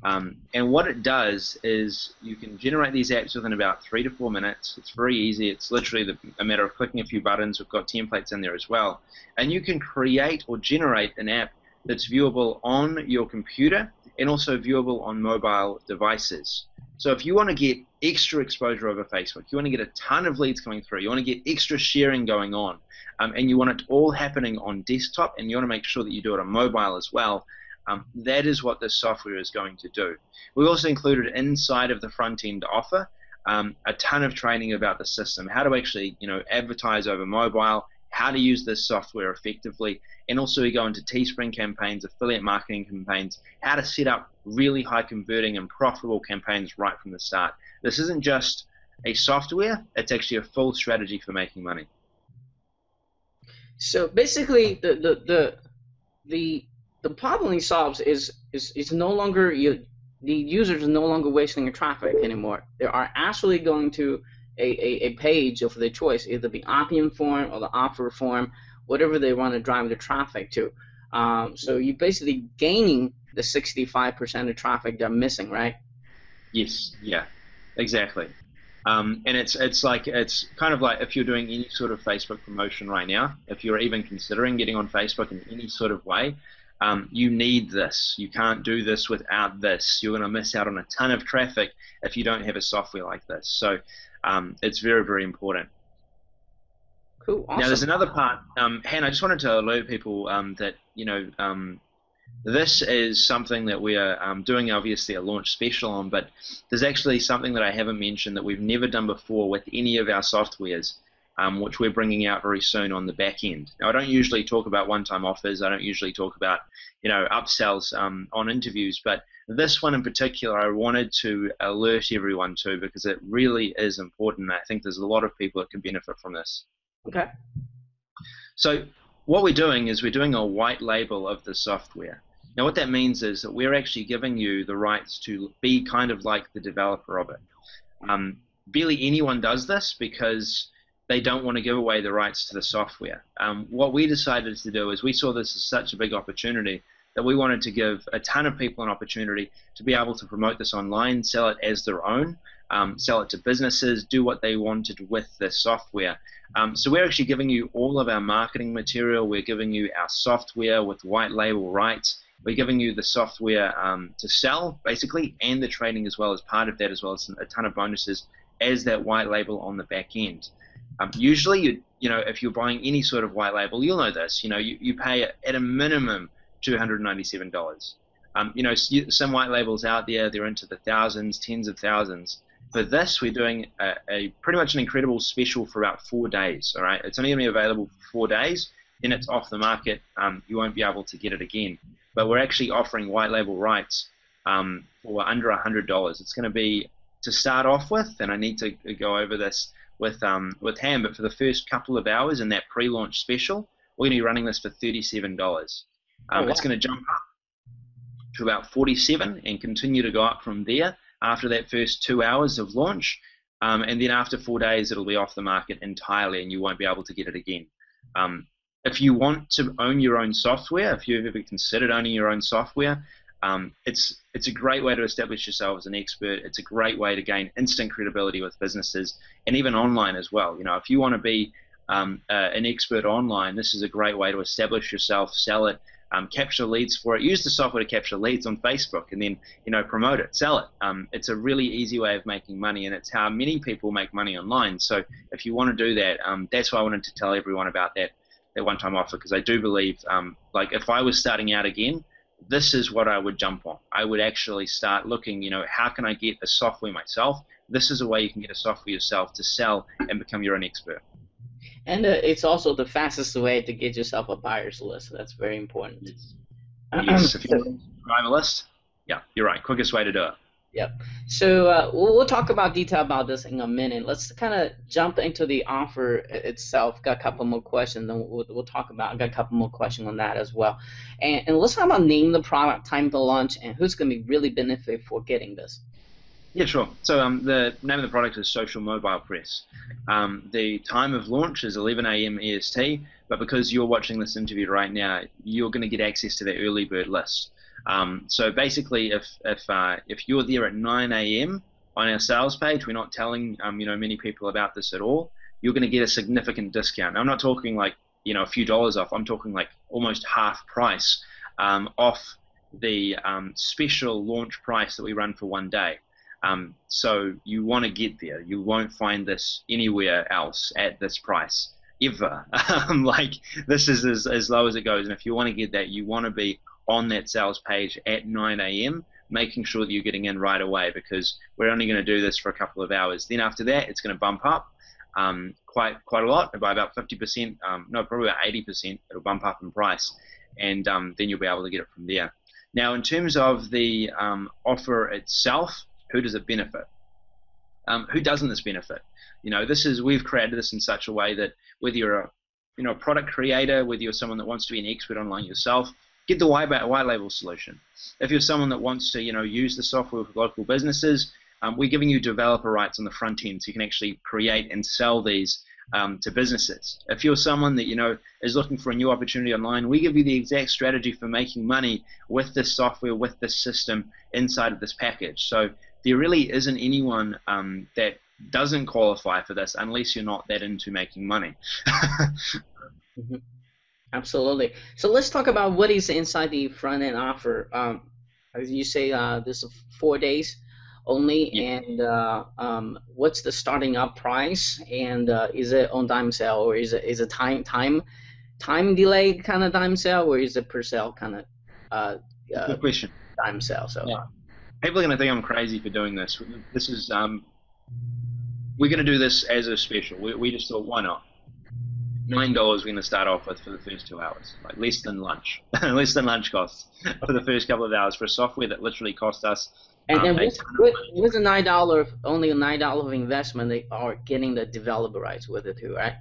And what it does is you can generate these apps within about 3 to 4 minutes. It's very easy. It's literally a matter of clicking a few buttons. We've got templates in there as well. And you can create or generate an app that's viewable on your computer and also viewable on mobile devices. So if you want to get extra exposure over Facebook, you want to get a ton of leads coming through, you want to get extra sharing going on, and you want it all happening on desktop, and you want to make sure that you do it on mobile as well, that is what this software is going to do. We also included inside of the front-end offer a ton of training about the system, how to actually advertise over mobile, how to use this software effectively, and also we go into Teespring campaigns, affiliate marketing campaigns, how to set up really high converting and profitable campaigns right from the start. This isn't just a software, it's actually a full strategy for making money. So basically the problem he solves is no longer the users are no longer wasting their traffic anymore. They are actually going to a page of their choice, either the opt-in form or the offer form, whatever they want to drive the traffic to. So you're basically gaining the 65% of traffic they're missing, right? Yes, yeah, exactly. And it's kind of like if you're doing any sort of Facebook promotion right now, if you're even considering getting on Facebook in any sort of way, you need this. You can't do this without this. You're going to miss out on a ton of traffic if you don't have a software like this. So it's very, very important. Cool. Awesome. Now there's another part, Han, I just wanted to alert people that this is something that we are doing obviously a launch special on, but there's actually something that I haven't mentioned that we've never done before with any of our softwares, which we're bringing out very soon on the back end. Now I don't usually talk about one-time offers, I don't usually talk about upsells on interviews, but this one in particular I wanted to alert everyone to because it really is important. I think there's a lot of people that can benefit from this. Okay. So what we're doing is we're doing a white label of the software. Now what that means is that we're actually giving you the rights to be kind of like the developer of it. Barely anyone does this because they don't want to give away the rights to the software. What we decided to do is we saw this as such a big opportunity that we wanted to give a ton of people an opportunity to be able to promote this online, sell it as their own, sell it to businesses, do what they wanted with the software. So we're actually giving you all of our marketing material, we're giving you our software with white label rights, we're giving you the software to sell basically, and the training as well as part of that, as well as a ton of bonuses as that white label on the back end. Usually, if you're buying any sort of white label, you'll know this. You pay at a minimum $297. Some white labels out there, they're into the thousands, tens of thousands. For this, we're doing a pretty much an incredible special for about 4 days. All right, it's only going to be available for 4 days. Then it's off the market. You won't be able to get it again. But we're actually offering white label rights for under $100. It's going to be to start off with, and I need to go over this with Ham. But for the first couple of hours in that pre-launch special, we're going to be running this for $37. Wow. It's going to jump up to about 47 and continue to go up from there after that first 2 hours of launch, and then after 4 days it'll be off the market entirely and you won't be able to get it again. If you want to own your own software, if you've ever considered owning your own software, it's a great way to establish yourself as an expert. It's a great way to gain instant credibility with businesses and even online as well. If you want to be an expert online, this is a great way to establish yourself, sell it, capture leads for it. Use the software to capture leads on Facebook and then promote it, sell it. It's a really easy way of making money, and it's how many people make money online. So if you want to do that, that's why I wanted to tell everyone about that one-time offer, because I do believe like if I was starting out again, this is what I would jump on. I would actually start looking, how can I get a software myself? This is a way you can get a software yourself to sell and become your own expert. And it's also the fastest way to get yourself a buyer's list. That's very important. Yes, if you want to subscribe a list, yeah, you're right. Quickest way to do it. Yep. So we'll talk about detail about this in a minute. Let's kind of jump into the offer itself. Got a couple more questions, and we'll talk about. Got a couple more questions on that as well. And let's talk about name the product, time to launch, and who's going to be really benefit for getting this. Yeah, sure. So the name of the product is Social Mobile Press. The time of launch is 11 a.m. EST, but because you're watching this interview right now, you're going to get access to the early bird list. So basically, if you're there at 9 a.m. on our sales page, we're not telling many people about this at all. You're going to get a significant discount. Now, I'm not talking like a few dollars off. I'm talking like almost half price off the special launch price that we run for one day. So you want to get there. You won't find this anywhere else at this price ever. Like, this is as low as it goes, and if you want to get that, you want to be on that sales page at 9 a.m. making sure that you're getting in right away, because we're only going to do this for a couple of hours. Then after that, it's going to bump up quite a lot, by about 50%, no, probably about 80%. It'll bump up in price, and then you'll be able to get it from there. Now, in terms of the offer itself, who does it benefit? Who doesn't this benefit? We've created this in such a way that whether you're a product creator, whether you're someone that wants to be an expert online yourself, get the white label solution. If you're someone that wants to use the software for local businesses, we're giving you developer rights on the front end, so you can actually create and sell these to businesses. If you're someone that is looking for a new opportunity online, we give you the exact strategy for making money with this software, with this system inside of this package. So there really isn't anyone that doesn't qualify for this unless you're not that into making money. Mm-hmm. Absolutely. So let's talk about what is inside the front end offer. As you say, this is 4 days only, yeah. And what's the starting up price? And is it on time sale, or is it time delay kind of time sale, or is it per sale kind of good question. Time sale? So yeah. People are going to think I'm crazy for doing this. This is we're going to do this as a special. We just thought, why not? $9 we're going to start off with for the first 2 hours, like less than lunch, less than lunch costs for the first couple of hours for a software that literally cost us. And with a $9, only a $9 of investment, they are getting the developer rights with it too, right?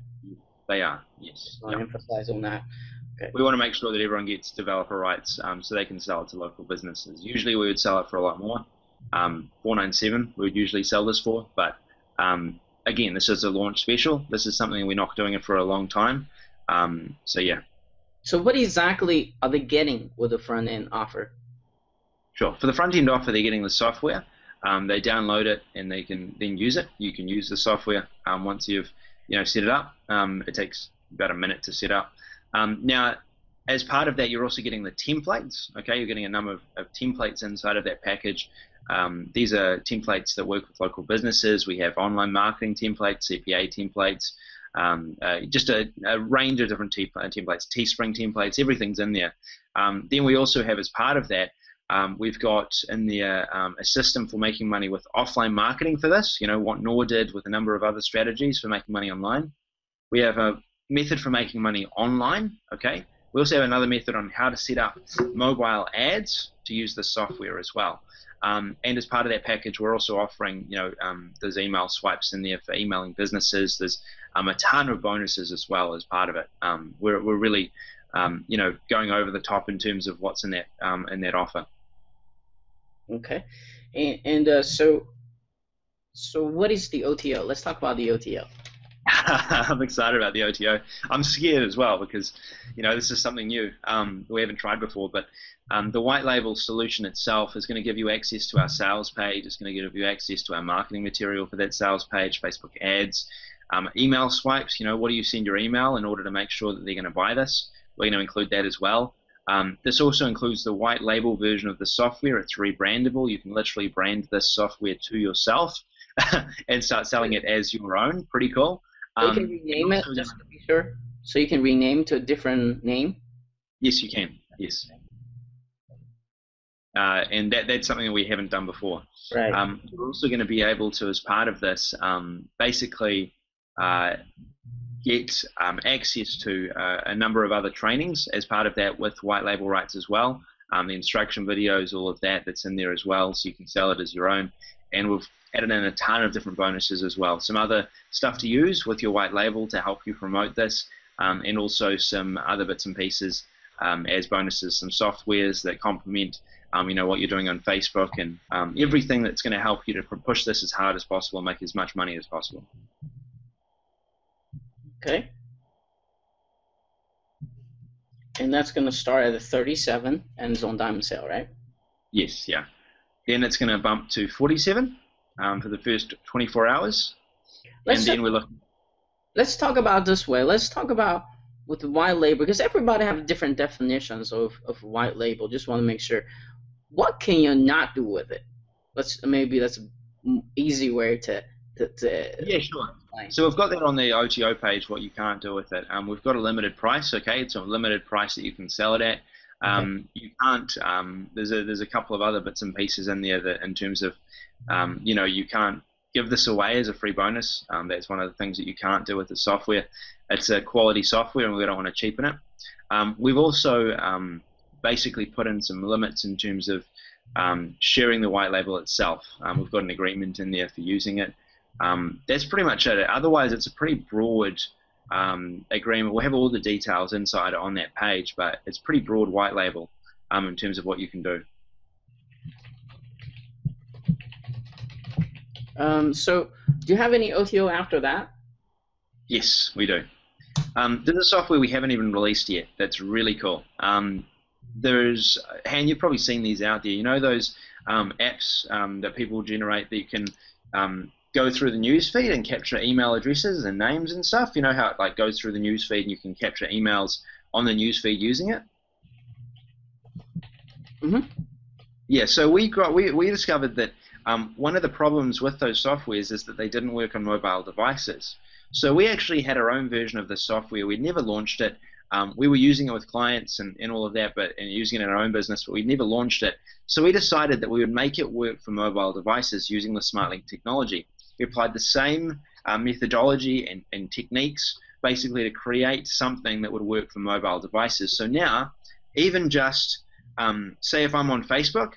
They are, yes. I want to emphasize on that. Okay. We want to make sure that everyone gets developer rights so they can sell it to local businesses. Usually we would sell it for a lot more. $497 we would usually sell this for, but again, this is a launch special. This is something we're not doing it for a long time. So yeah. So what exactly are they getting with the front end offer? Sure. For the front end offer, they're getting the software. They download it and they can then use it. You can use the software once you've set it up. It takes about a minute to set up. Now, as part of that, you're also getting the templates. Okay, you're getting a number of templates inside of that package. These are templates that work with local businesses. We have online marketing templates, CPA templates, just a range of different templates, Teespring templates, everything's in there. Then we also have, as part of that, we've got in there a system for making money with offline marketing for this, what Noor did with a number of other strategies for making money online. We have a method for making money online, okay? We also have another method on how to set up mobile ads to use the software as well. And as part of that package, we're also offering, there's email swipes in there for emailing businesses. There's a ton of bonuses as well as part of it. We're really, going over the top in terms of what's in that offer. Okay, and so what is the OTO? Let's talk about the OTO. I'm excited about the OTO. I'm scared as well because, this is something new we haven't tried before. But the white label solution itself is going to give you access to our sales page. It's going to give you access to our marketing material for that sales page, Facebook ads, email swipes. What do you send your email in order to make sure that they're going to buy this? We're going to include that as well. This also includes the white label version of the software. It's rebrandable. You can literally brand this software to yourself and start selling it as your own. Pretty cool. So you can rename it, just to be sure? So you can rename to a different name? Yes, you can. Yes. And that's something that we haven't done before. Right. We're also going to be able to, as part of this, basically get access to a number of other trainings as part of that with white label rights as well. The instruction videos, all of that's in there as well, so you can sell it as your own. And we've added in a ton of different bonuses as well. Some other stuff to use with your white label to help you promote this, and also some other bits and pieces as bonuses, some softwares that complement what you're doing on Facebook, and everything that's going to help you to push this as hard as possible and make as much money as possible. Okay. And that's going to start at a 37 and it's on diamond sale, right? Yes, yeah. Then it's going to bump to 47 for the first 24 hours. Then we're looking. Let's talk about this way. Let's talk about with the white label, because everybody have different definitions of white label. Just want to make sure, what can you not do with it? Maybe that's an easy way to Yeah, sure. explain. So we've got that on the OTO page, what you can't do with it. We've got a limited price, okay? It's a limited price that you can sell it at. You can't, there's a couple of other bits and pieces in there that in terms of, you can't give this away as a free bonus. That's one of the things that you can't do with the software. It's a quality software and we don't want to cheapen it. We've also basically put in some limits in terms of sharing the white label itself. We've got an agreement in there for using it. That's pretty much it. Otherwise, it's a pretty broad agreement. We'll have all the details inside on that page, but it's pretty broad white label in terms of what you can do. So do you have any OTO after that? Yes, we do. There's a software we haven't even released yet that's really cool. There's, and you've probably seen these out there. You know those apps that people generate that you can go through the newsfeed and capture email addresses and names and stuff? You know how it like goes through the newsfeed and you can capture emails on the newsfeed using it? Mm-hmm. Yeah, so we discovered that one of the problems with those softwares is that they didn't work on mobile devices. So we actually had our own version of the software. We'd never launched it. We were using it with clients and all of that, and using it in our own business, but we'd never launched it. So we decided that we would make it work for mobile devices using the SmartLink technology. We applied the same methodology and techniques basically to create something that would work for mobile devices. So now, even just say if I'm on Facebook,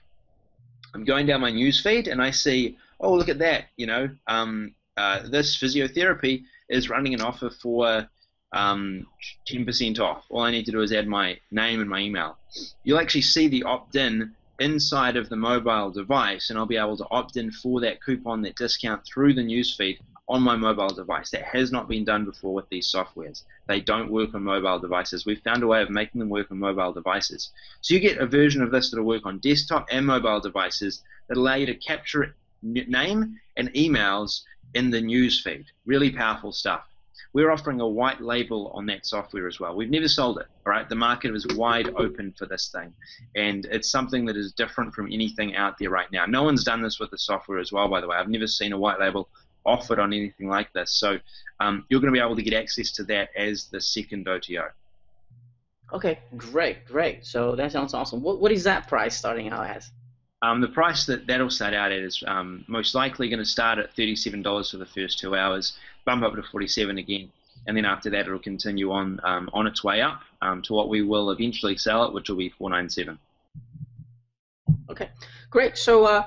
I'm going down my news feed and I see, oh, look at that, this physiotherapy is running an offer for 10% off. All I need to do is add my name and my email. You'll actually see the opt-in inside of the mobile device, and I'll be able to opt in for that coupon, that discount through the newsfeed on my mobile device. That has not been done before with these softwares. They don't work on mobile devices. We've found a way of making them work on mobile devices. So you get a version of this that will work on desktop and mobile devices that allow you to capture name and emails in the newsfeed. Really powerful stuff. We're offering a white label on that software as well. We've never sold it, all right? The market is wide open for this thing, and it's something that is different from anything out there right now. No one's done this with the software as well, by the way. I've never seen a white label offered on anything like this. So you're going to be able to get access to that as the second OTO. Okay, great. So that sounds awesome. What is that price starting out as? The price that'll start out at is most likely going to start at $37 for the first 2 hours, bump up to $47 again, and then after that it'll continue on its way up to what we will eventually sell it, which will be $497. Okay, great. So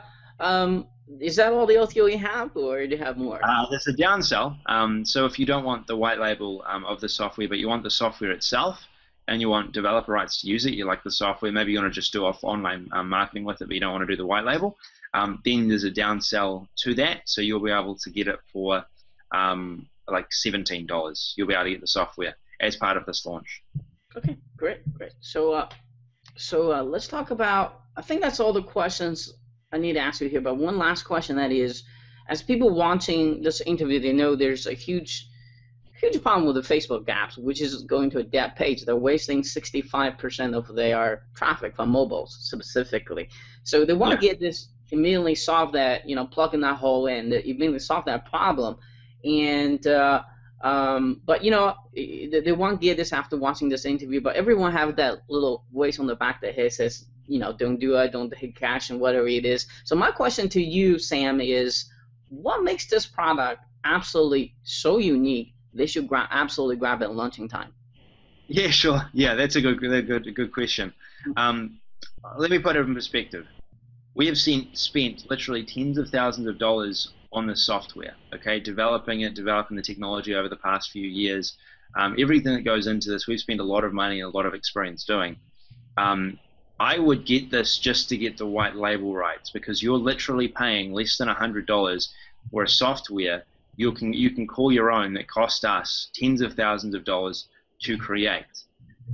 is that all the OTO you have, or do you have more? There's a downsell. So if you don't want the white label of the software, but you want the software itself, and you want developer rights to use it, you like the software, maybe you want to just do off online marketing with it, but you don't want to do the white label, then there's a downsell to that, so you'll be able to get it for like $17. You'll be able to get the software as part of this launch. Okay, great. So let's talk about, I think that's all the questions I need to ask you here, but one last question, that is, as people watching this interview, they know there's a huge problem with the Facebook apps, which is going to a dead page. They're wasting 65% of their traffic from mobiles specifically. So they want to get this, immediately solve that, plug in that hole in, immediately solve that problem. And but they won't get this after watching this interview. But everyone have that little voice on the back of their head says, don't do it, don't hit cash and whatever it is. So my question to you, Sam, is what makes this product absolutely so unique they should absolutely grab it at launching time? Yeah, sure. Yeah, that's a good question. Let me put it in perspective. We have spent literally tens of thousands of dollars on this software, okay, developing the technology over the past few years. Everything that goes into this, we've spent a lot of money and a lot of experience doing. I would get this just to get the white label rights, because you're literally paying less than $100 for a software you can call your own that cost us tens of thousands of dollars to create.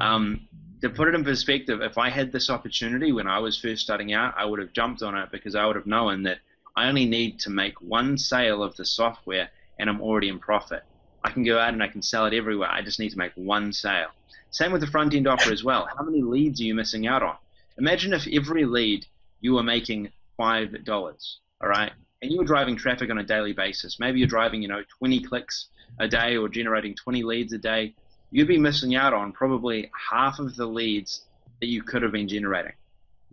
To put it in perspective, if I had this opportunity when I was first starting out, I would have jumped on it, because I would have known that I only need to make one sale of the software and I'm already in profit. I can go out and I can sell it everywhere. I just need to make one sale. Same with the front-end offer as well. How many leads are you missing out on? Imagine if every lead you were making $5, all right? And you were driving traffic on a daily basis. Maybe you're driving, 20 clicks a day or generating 20 leads a day. You'd be missing out on probably half of the leads that you could have been generating.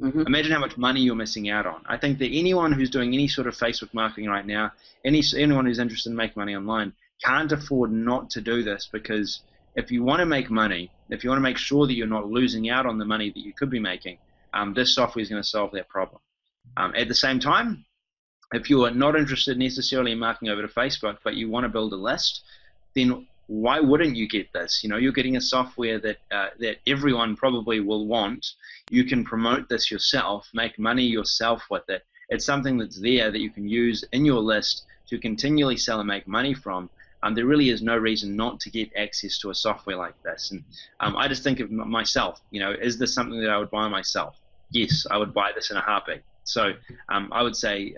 Imagine how much money you're missing out on. I think that anyone who's doing any sort of Facebook marketing right now, anyone who's interested in making money online, can't afford not to do this, because if you want to make money, if you want to make sure that you're not losing out on the money that you could be making, this software is going to solve that problem. At the same time, if you are not interested necessarily in marketing over to Facebook, but you want to build a list, then why wouldn't you get this? You're getting a software that that everyone probably will want. You can promote this yourself, make money yourself with it. It's something that's there that you can use in your list to continually sell and make money from. There really is no reason not to get access to a software like this. And I just think of myself, is this something that I would buy myself? Yes, I would buy this in a heartbeat. So I would say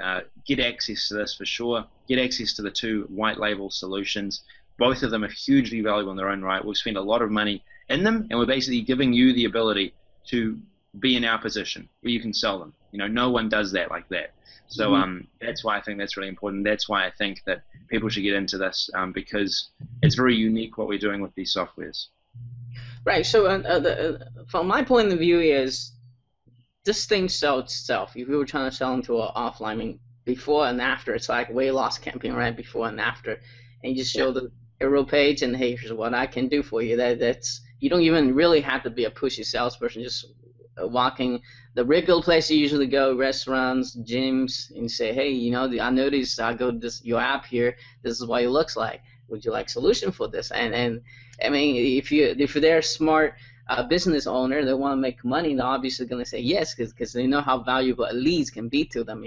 get access to this for sure. Get access to the two white label solutions. Both of them are hugely valuable in their own right. We've spent a lot of money in them, and we're basically giving you the ability to be in our position where you can sell them. No one does that like that. So that's why I think that's really important. That's why I think that people should get into this, because it's very unique what we're doing with these softwares. Right. So from my point of view is this thing sells itself. If you were trying to sell into an offline, I mean, before and after, it's like weight loss campaign, right? Before and after, and you just show the hero page and hey, here's what I can do for you. That's you don't even really have to be a pushy salesperson. Just walking the regular place you usually go, restaurants, gyms, and say, hey, I noticed I go to your app here. This is what it looks like. Would you like a solution for this? And I mean, if they're smart business owner, they want to make money, they're obviously going to say yes, because they know how valuable leads can be to them,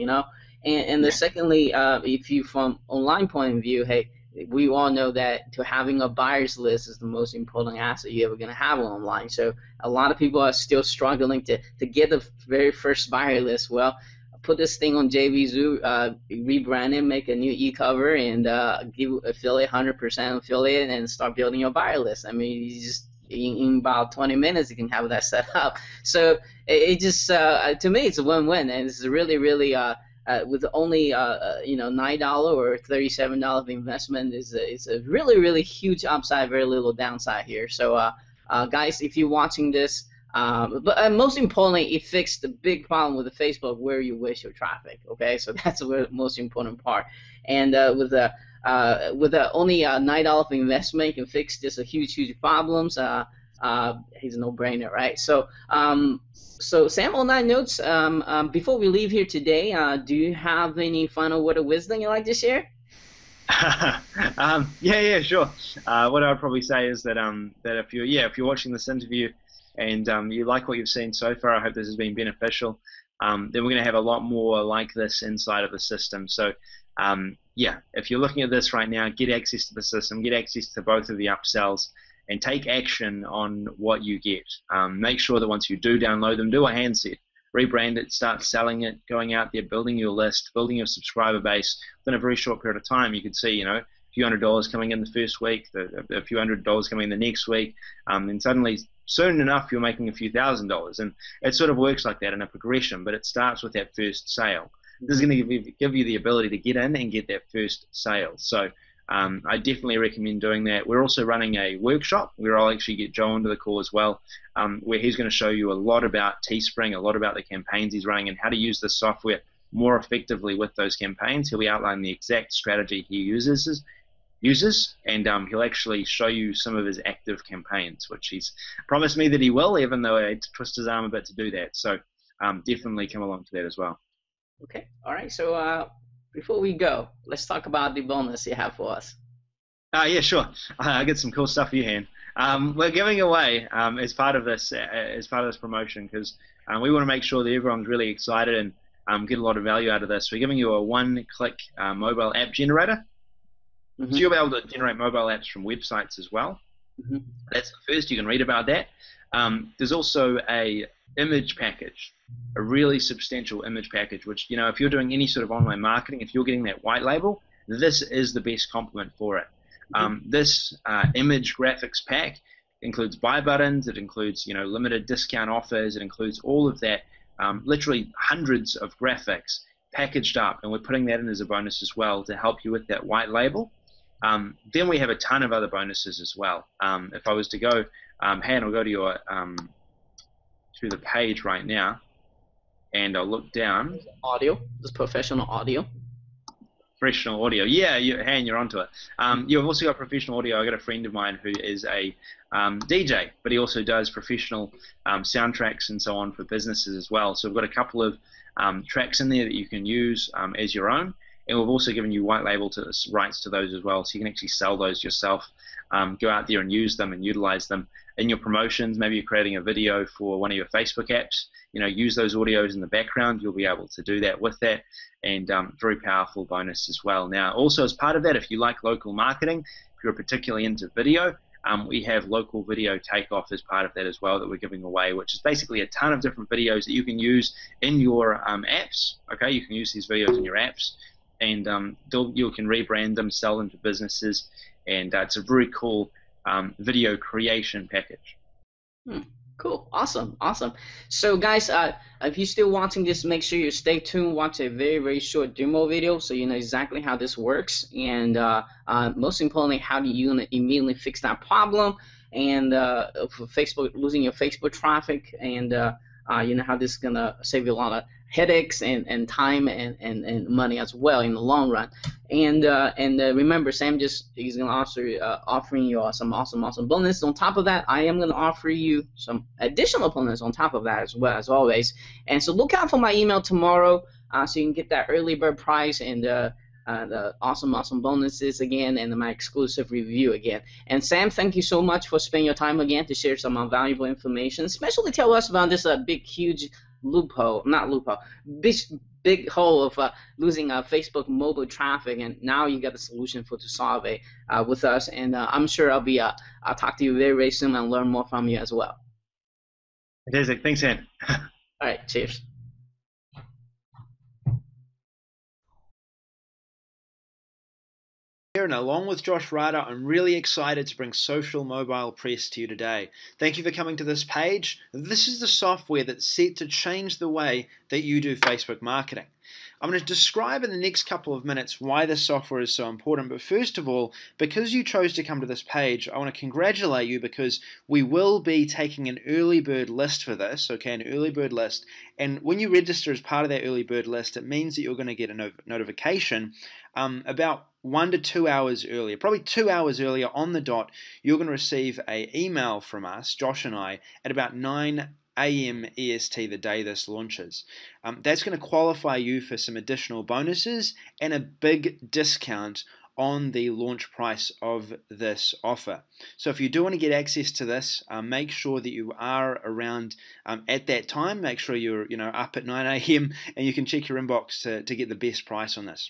And secondly, if you from online point of view, hey, we all know that to having a buyer's list is the most important asset you're ever going to have online. So a lot of people are still struggling to get the very first buyer list. Well, put this thing on JVZoo, rebrand it, make a new e-cover, and give affiliate 100% affiliate, and start building your buyer list. I mean, you just in about 20 minutes you can have that set up. So it just to me it's a win-win, and it's really with only $9 or $37 of investment is a really huge upside, very little downside here. So guys, if you're watching this, but most importantly, it fixed the big problem with the Facebook where you waste your traffic. Okay, so that's the most important part. And with only $9 of investment, you can fix just a huge problems. He's a no-brainer, right? So so Sam, on that notes, before we leave here today, do you have any final word of wisdom you'd like to share? Yeah, sure. What I would probably say is that that if you're watching this interview and you like what you've seen so far, I hope this has been beneficial. Then we're going to have a lot more like this inside of the system. So if you're looking at this right now, get access to the system, get access to both of the upsells, and take action on what you get. Make sure that once you do download them, do a handset, rebrand it, start selling it, going out there, building your list, building your subscriber base. Within a very short period of time, you could see, a few $100s coming in the first week, a few $100s coming in the next week, and suddenly, soon enough, you're making a few $1,000s. And it sort of works like that in a progression, but it starts with that first sale. This is going to give you the ability to get in and get that first sale. So I definitely recommend doing that. We're also running a workshop where I'll actually get Joe onto the call as well, where he's going to show you a lot about Teespring, a lot about the campaigns he's running, and how to use this software more effectively with those campaigns. He'll be outlining the exact strategy he uses, and he'll actually show you some of his active campaigns, which he's promised me that he will, even though I had to twist his arm a bit to do that. So definitely come along to that as well. Okay, all right. So before we go, let's talk about the bonus you have for us. Yeah, sure. I get some cool stuff for you, Han. We're giving away as part of this promotion, because we want to make sure that everyone's really excited and get a lot of value out of this. We're giving you a one-click mobile app generator. So you'll be able to generate mobile apps from websites as well. That's the first. You can read about that. There's also a image package, a really substantial image package, which, if you're doing any sort of online marketing, if you're getting that white label, this is the best complement for it. This image graphics pack includes buy buttons, it includes limited discount offers, it includes all of that, literally hundreds of graphics packaged up, and we're putting that in as a bonus as well to help you with that white label. Then we have a ton of other bonuses as well. If I was to go, Han, I'll go to your to the page right now, and I'll look down. Audio, this professional audio. Professional audio, yeah, Han, you're onto it. You've also got professional audio. I got a friend of mine who is a DJ, but he also does professional soundtracks and so on for businesses as well. So we've got a couple of tracks in there that you can use as your own, and we've also given you white label rights to those as well, so you can actually sell those yourself. Go out there and use them and utilize them in your promotions. Maybe you're creating a video for one of your Facebook apps. Use those audios in the background. You'll be able to do that with that, and very powerful bonus as well. Now, also as part of that, if you like local marketing, if you're particularly into video, we have local video takeoff as part of that as well that we're giving away, which is basically a ton of different videos that you can use in your apps. Okay, you can use these videos in your apps, and you can rebrand them, sell them to businesses, and it's a very cool video creation package. Cool, awesome. So guys, if you're still watching this, make sure you stay tuned, watch a very, very short demo video so you know exactly how this works, and most importantly, how do you immediately fix that problem, and for Facebook, losing your Facebook traffic, and how this is gonna save you a lot of headaches and time and money as well in the long run. And remember, Sam is gonna offering you some awesome bonus. On top of that, I am gonna offer you some additional bonus on top of that as well, as always. And so look out for my email tomorrow, so you can get that early bird price and the awesome bonuses again, and my exclusive review again. And Sam, thank you so much for spending your time again to share some valuable information, especially tell us about this huge big hole of losing Facebook mobile traffic, and now you got a solution to solve it with us. And I'm sure I'll talk to you very, very soon and learn more from you as well. Fantastic. Thanks, Han. All right, cheers. And along with Josh Ryder, I'm really excited to bring Social Mobile Press to you today. Thank you for coming to this page. This is the software that's set to change the way that you do Facebook marketing. I'm going to describe in the next couple of minutes why this software is so important, but first of all, because you chose to come to this page, I want to congratulate you, because we will be taking an early bird list for this, okay, an early bird list, and when you register as part of that early bird list, it means that you're going to get a notification about 1 to 2 hours earlier, probably 2 hours earlier on the dot. You're going to receive an email from us, Josh and I, at about 9 a.m. EST the day this launches. That's going to qualify you for some additional bonuses and a big discount on the launch price of this offer. So if you do want to get access to this, make sure that you are around at that time. Make sure you're up at 9 a.m. and you can check your inbox to get the best price on this.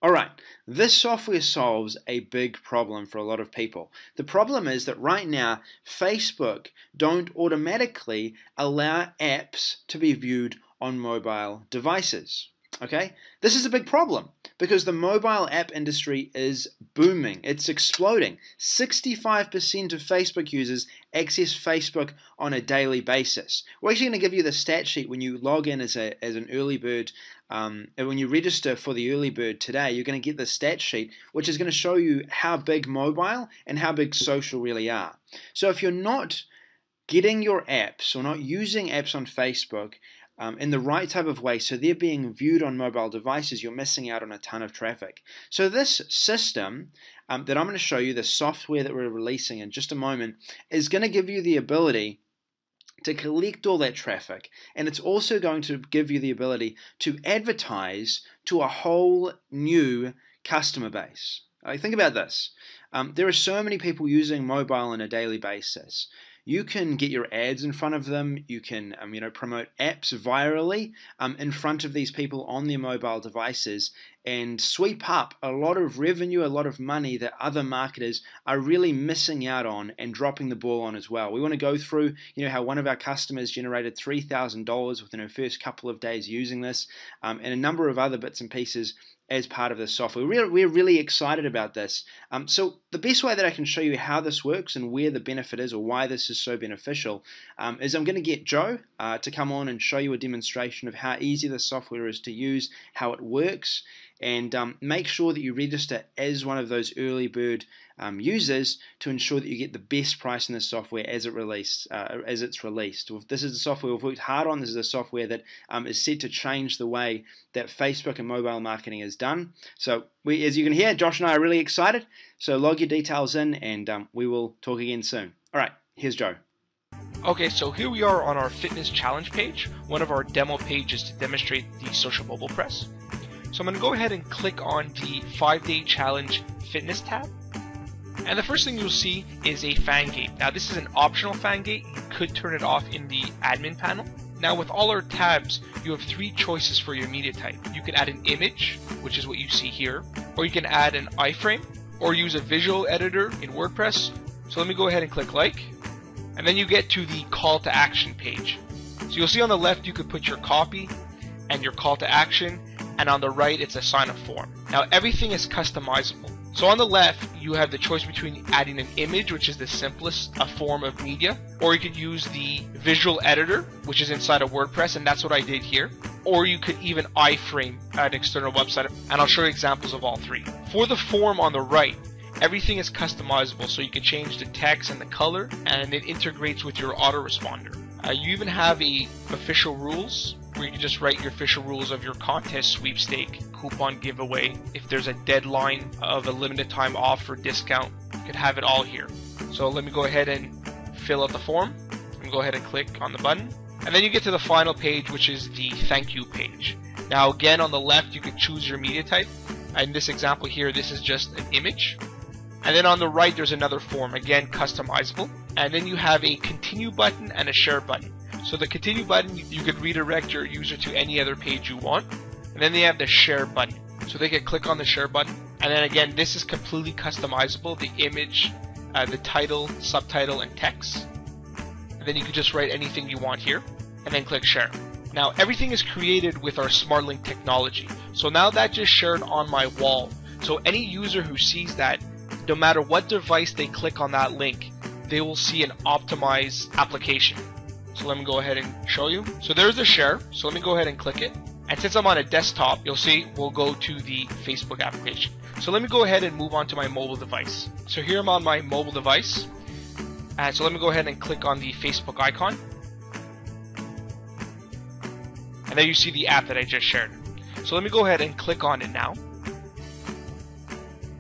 Alright, this software solves a big problem for a lot of people. The problem is that right now, Facebook don't automatically allow apps to be viewed on mobile devices. Okay, this is a big problem because the mobile app industry is booming. It's exploding. 65% of Facebook users access Facebook on a daily basis. We're actually going to give you the stat sheet when you log in as an early bird. When you register for the early bird today, you're going to get the stat sheet, which is going to show you how big mobile and how big social really are. So if you're not getting your apps or not using apps on Facebook in the right type of way, so they're being viewed on mobile devices, you're missing out on a ton of traffic. So this system that I'm going to show you, the software that we're releasing in just a moment, is going to give you the ability to collect all that traffic, and it's also going to give you the ability to advertise to a whole new customer base. Think about this. There are so many people using mobile on a daily basis. You can get your ads in front of them. You can promote apps virally in front of these people on their mobile devices and sweep up a lot of revenue, a lot of money that other marketers are really missing out on and dropping the ball on as well. We want to go through how one of our customers generated $3,000 within her first couple of days using this, and a number of other bits and pieces as part of this software. We're really excited about this. So the best way that I can show you how this works and where the benefit is, or why this is so beneficial, is I'm going to get Joe to come on and show you a demonstration of how easy the software is to use, how it works, and make sure that you register as one of those early bird users to ensure that you get the best price in the software as it's released. This is the software we've worked hard on. This is a software that is set to change the way that Facebook and mobile marketing is done. So as you can hear, Josh and I are really excited. So log your details in, and we will talk again soon. All right, here's Joe. Okay, so here we are on our fitness challenge page, one of our demo pages to demonstrate the social mobile press. So I'm going to go ahead and click on the 5-day challenge fitness tab. And the first thing you'll see is a fan gate. Now this is an optional fan gate. You could turn it off in the admin panel. Now with all our tabs, you have 3 choices for your media type. You can add an image, which is what you see here, or you can add an iframe, or use a visual editor in WordPress. So let me go ahead and click like. And then you get to the call to action page. So you'll see on the left you could put your copy and your call to action, and on the right it's a sign up form. Now everything is customizable. So on the left you have the choice between adding an image, which is the simplest form of media, or you could use the visual editor, which is inside of WordPress, and that's what I did here. Or you could even iframe an external website, and I'll show you examples of all 3. For the form on the right, everything is customizable, so you can change the text and the color, and it integrates with your autoresponder. You even have official rules, where you can just write your official rules of your contest, sweepstake, coupon giveaway. If there's a deadline of a limited time offer, discount, you could have it all here. So let me go ahead and fill out the form, and go ahead and click on the button. And then you get to the final page, which is the thank you page. Now again, on the left you can choose your media type. In this example here, this is just an image. And then on the right there's another form, again customizable. And then you have a continue button and a share button. So the continue button, you could redirect your user to any other page you want. And then they have the share button. So they could click on the share button. And then again, this is completely customizable. The image, the title, subtitle, and text. And then you can just write anything you want here. And then click share. Now everything is created with our smart link technology. So now that just shared on my wall. So any user who sees that, no matter what device they click on that link, they will see an optimized application. So let me go ahead and show you. So there's the share. So let me go ahead and click it. And since I'm on a desktop, you'll see we'll go to the Facebook application. So let me go ahead and move on to my mobile device. So here I'm on my mobile device. And so let me go ahead and click on the Facebook icon. And then you see the app that I just shared. So let me go ahead and click on it now.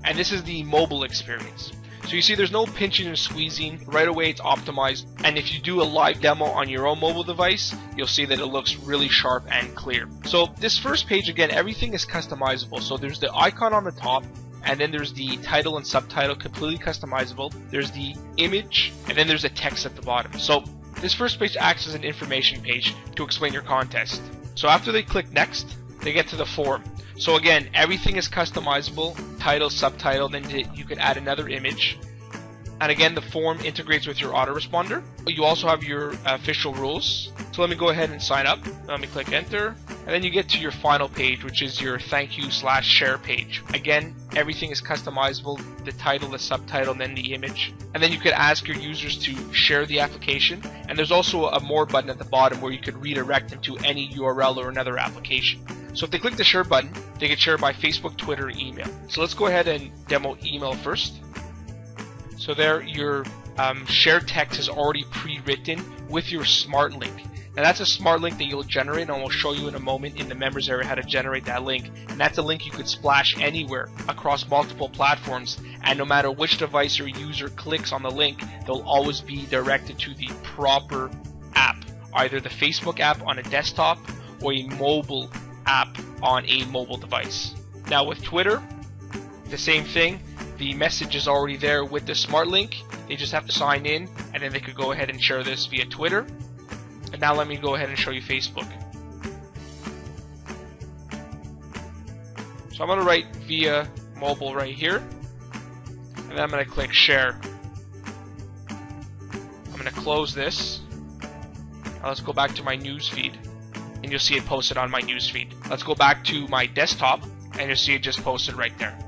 And this is the mobile experience. So you see there's no pinching and squeezing. Right away it's optimized. And if you do a live demo on your own mobile device, you'll see that it looks really sharp and clear. So this first page, again, everything is customizable. So there's the icon on the top, and then there's the title and subtitle, completely customizable. There's the image, and then there's a text at the bottom. So this first page acts as an information page to explain your contest. So after they click next, they get to the form. So again, everything is customizable, title, subtitle, then you can add another image. And again, the form integrates with your autoresponder. You also have your official rules. So let me go ahead and sign up. Let me click enter. And then you get to your final page, which is your thank you / share page. Again, everything is customizable, the title, the subtitle, and then the image. And then you could ask your users to share the application. And there's also a more button at the bottom where you could redirect them to any URL or another application. So if they click the share button, they can share by Facebook, Twitter, email. So let's go ahead and demo email first. So there, your share text is already pre-written with your smart link. Now that's a smart link that you'll generate, and we'll show you in a moment in the members area how to generate that link. And that's a link you could splash anywhere across multiple platforms, and no matter which device or user clicks on the link, they'll always be directed to the proper app, either the Facebook app on a desktop or a mobile app on a mobile device. Now with Twitter, the same thing. The message is already there with the smart link. They just have to sign in, and then they could go ahead and share this via Twitter. And now let me go ahead and show you Facebook. So I'm going to write via mobile right here, and then I'm going to click share. I'm going to close this. Now let's go back to my news feed, and you'll see it posted on my news feed. Let's go back to my desktop, and you'll see it just posted right there.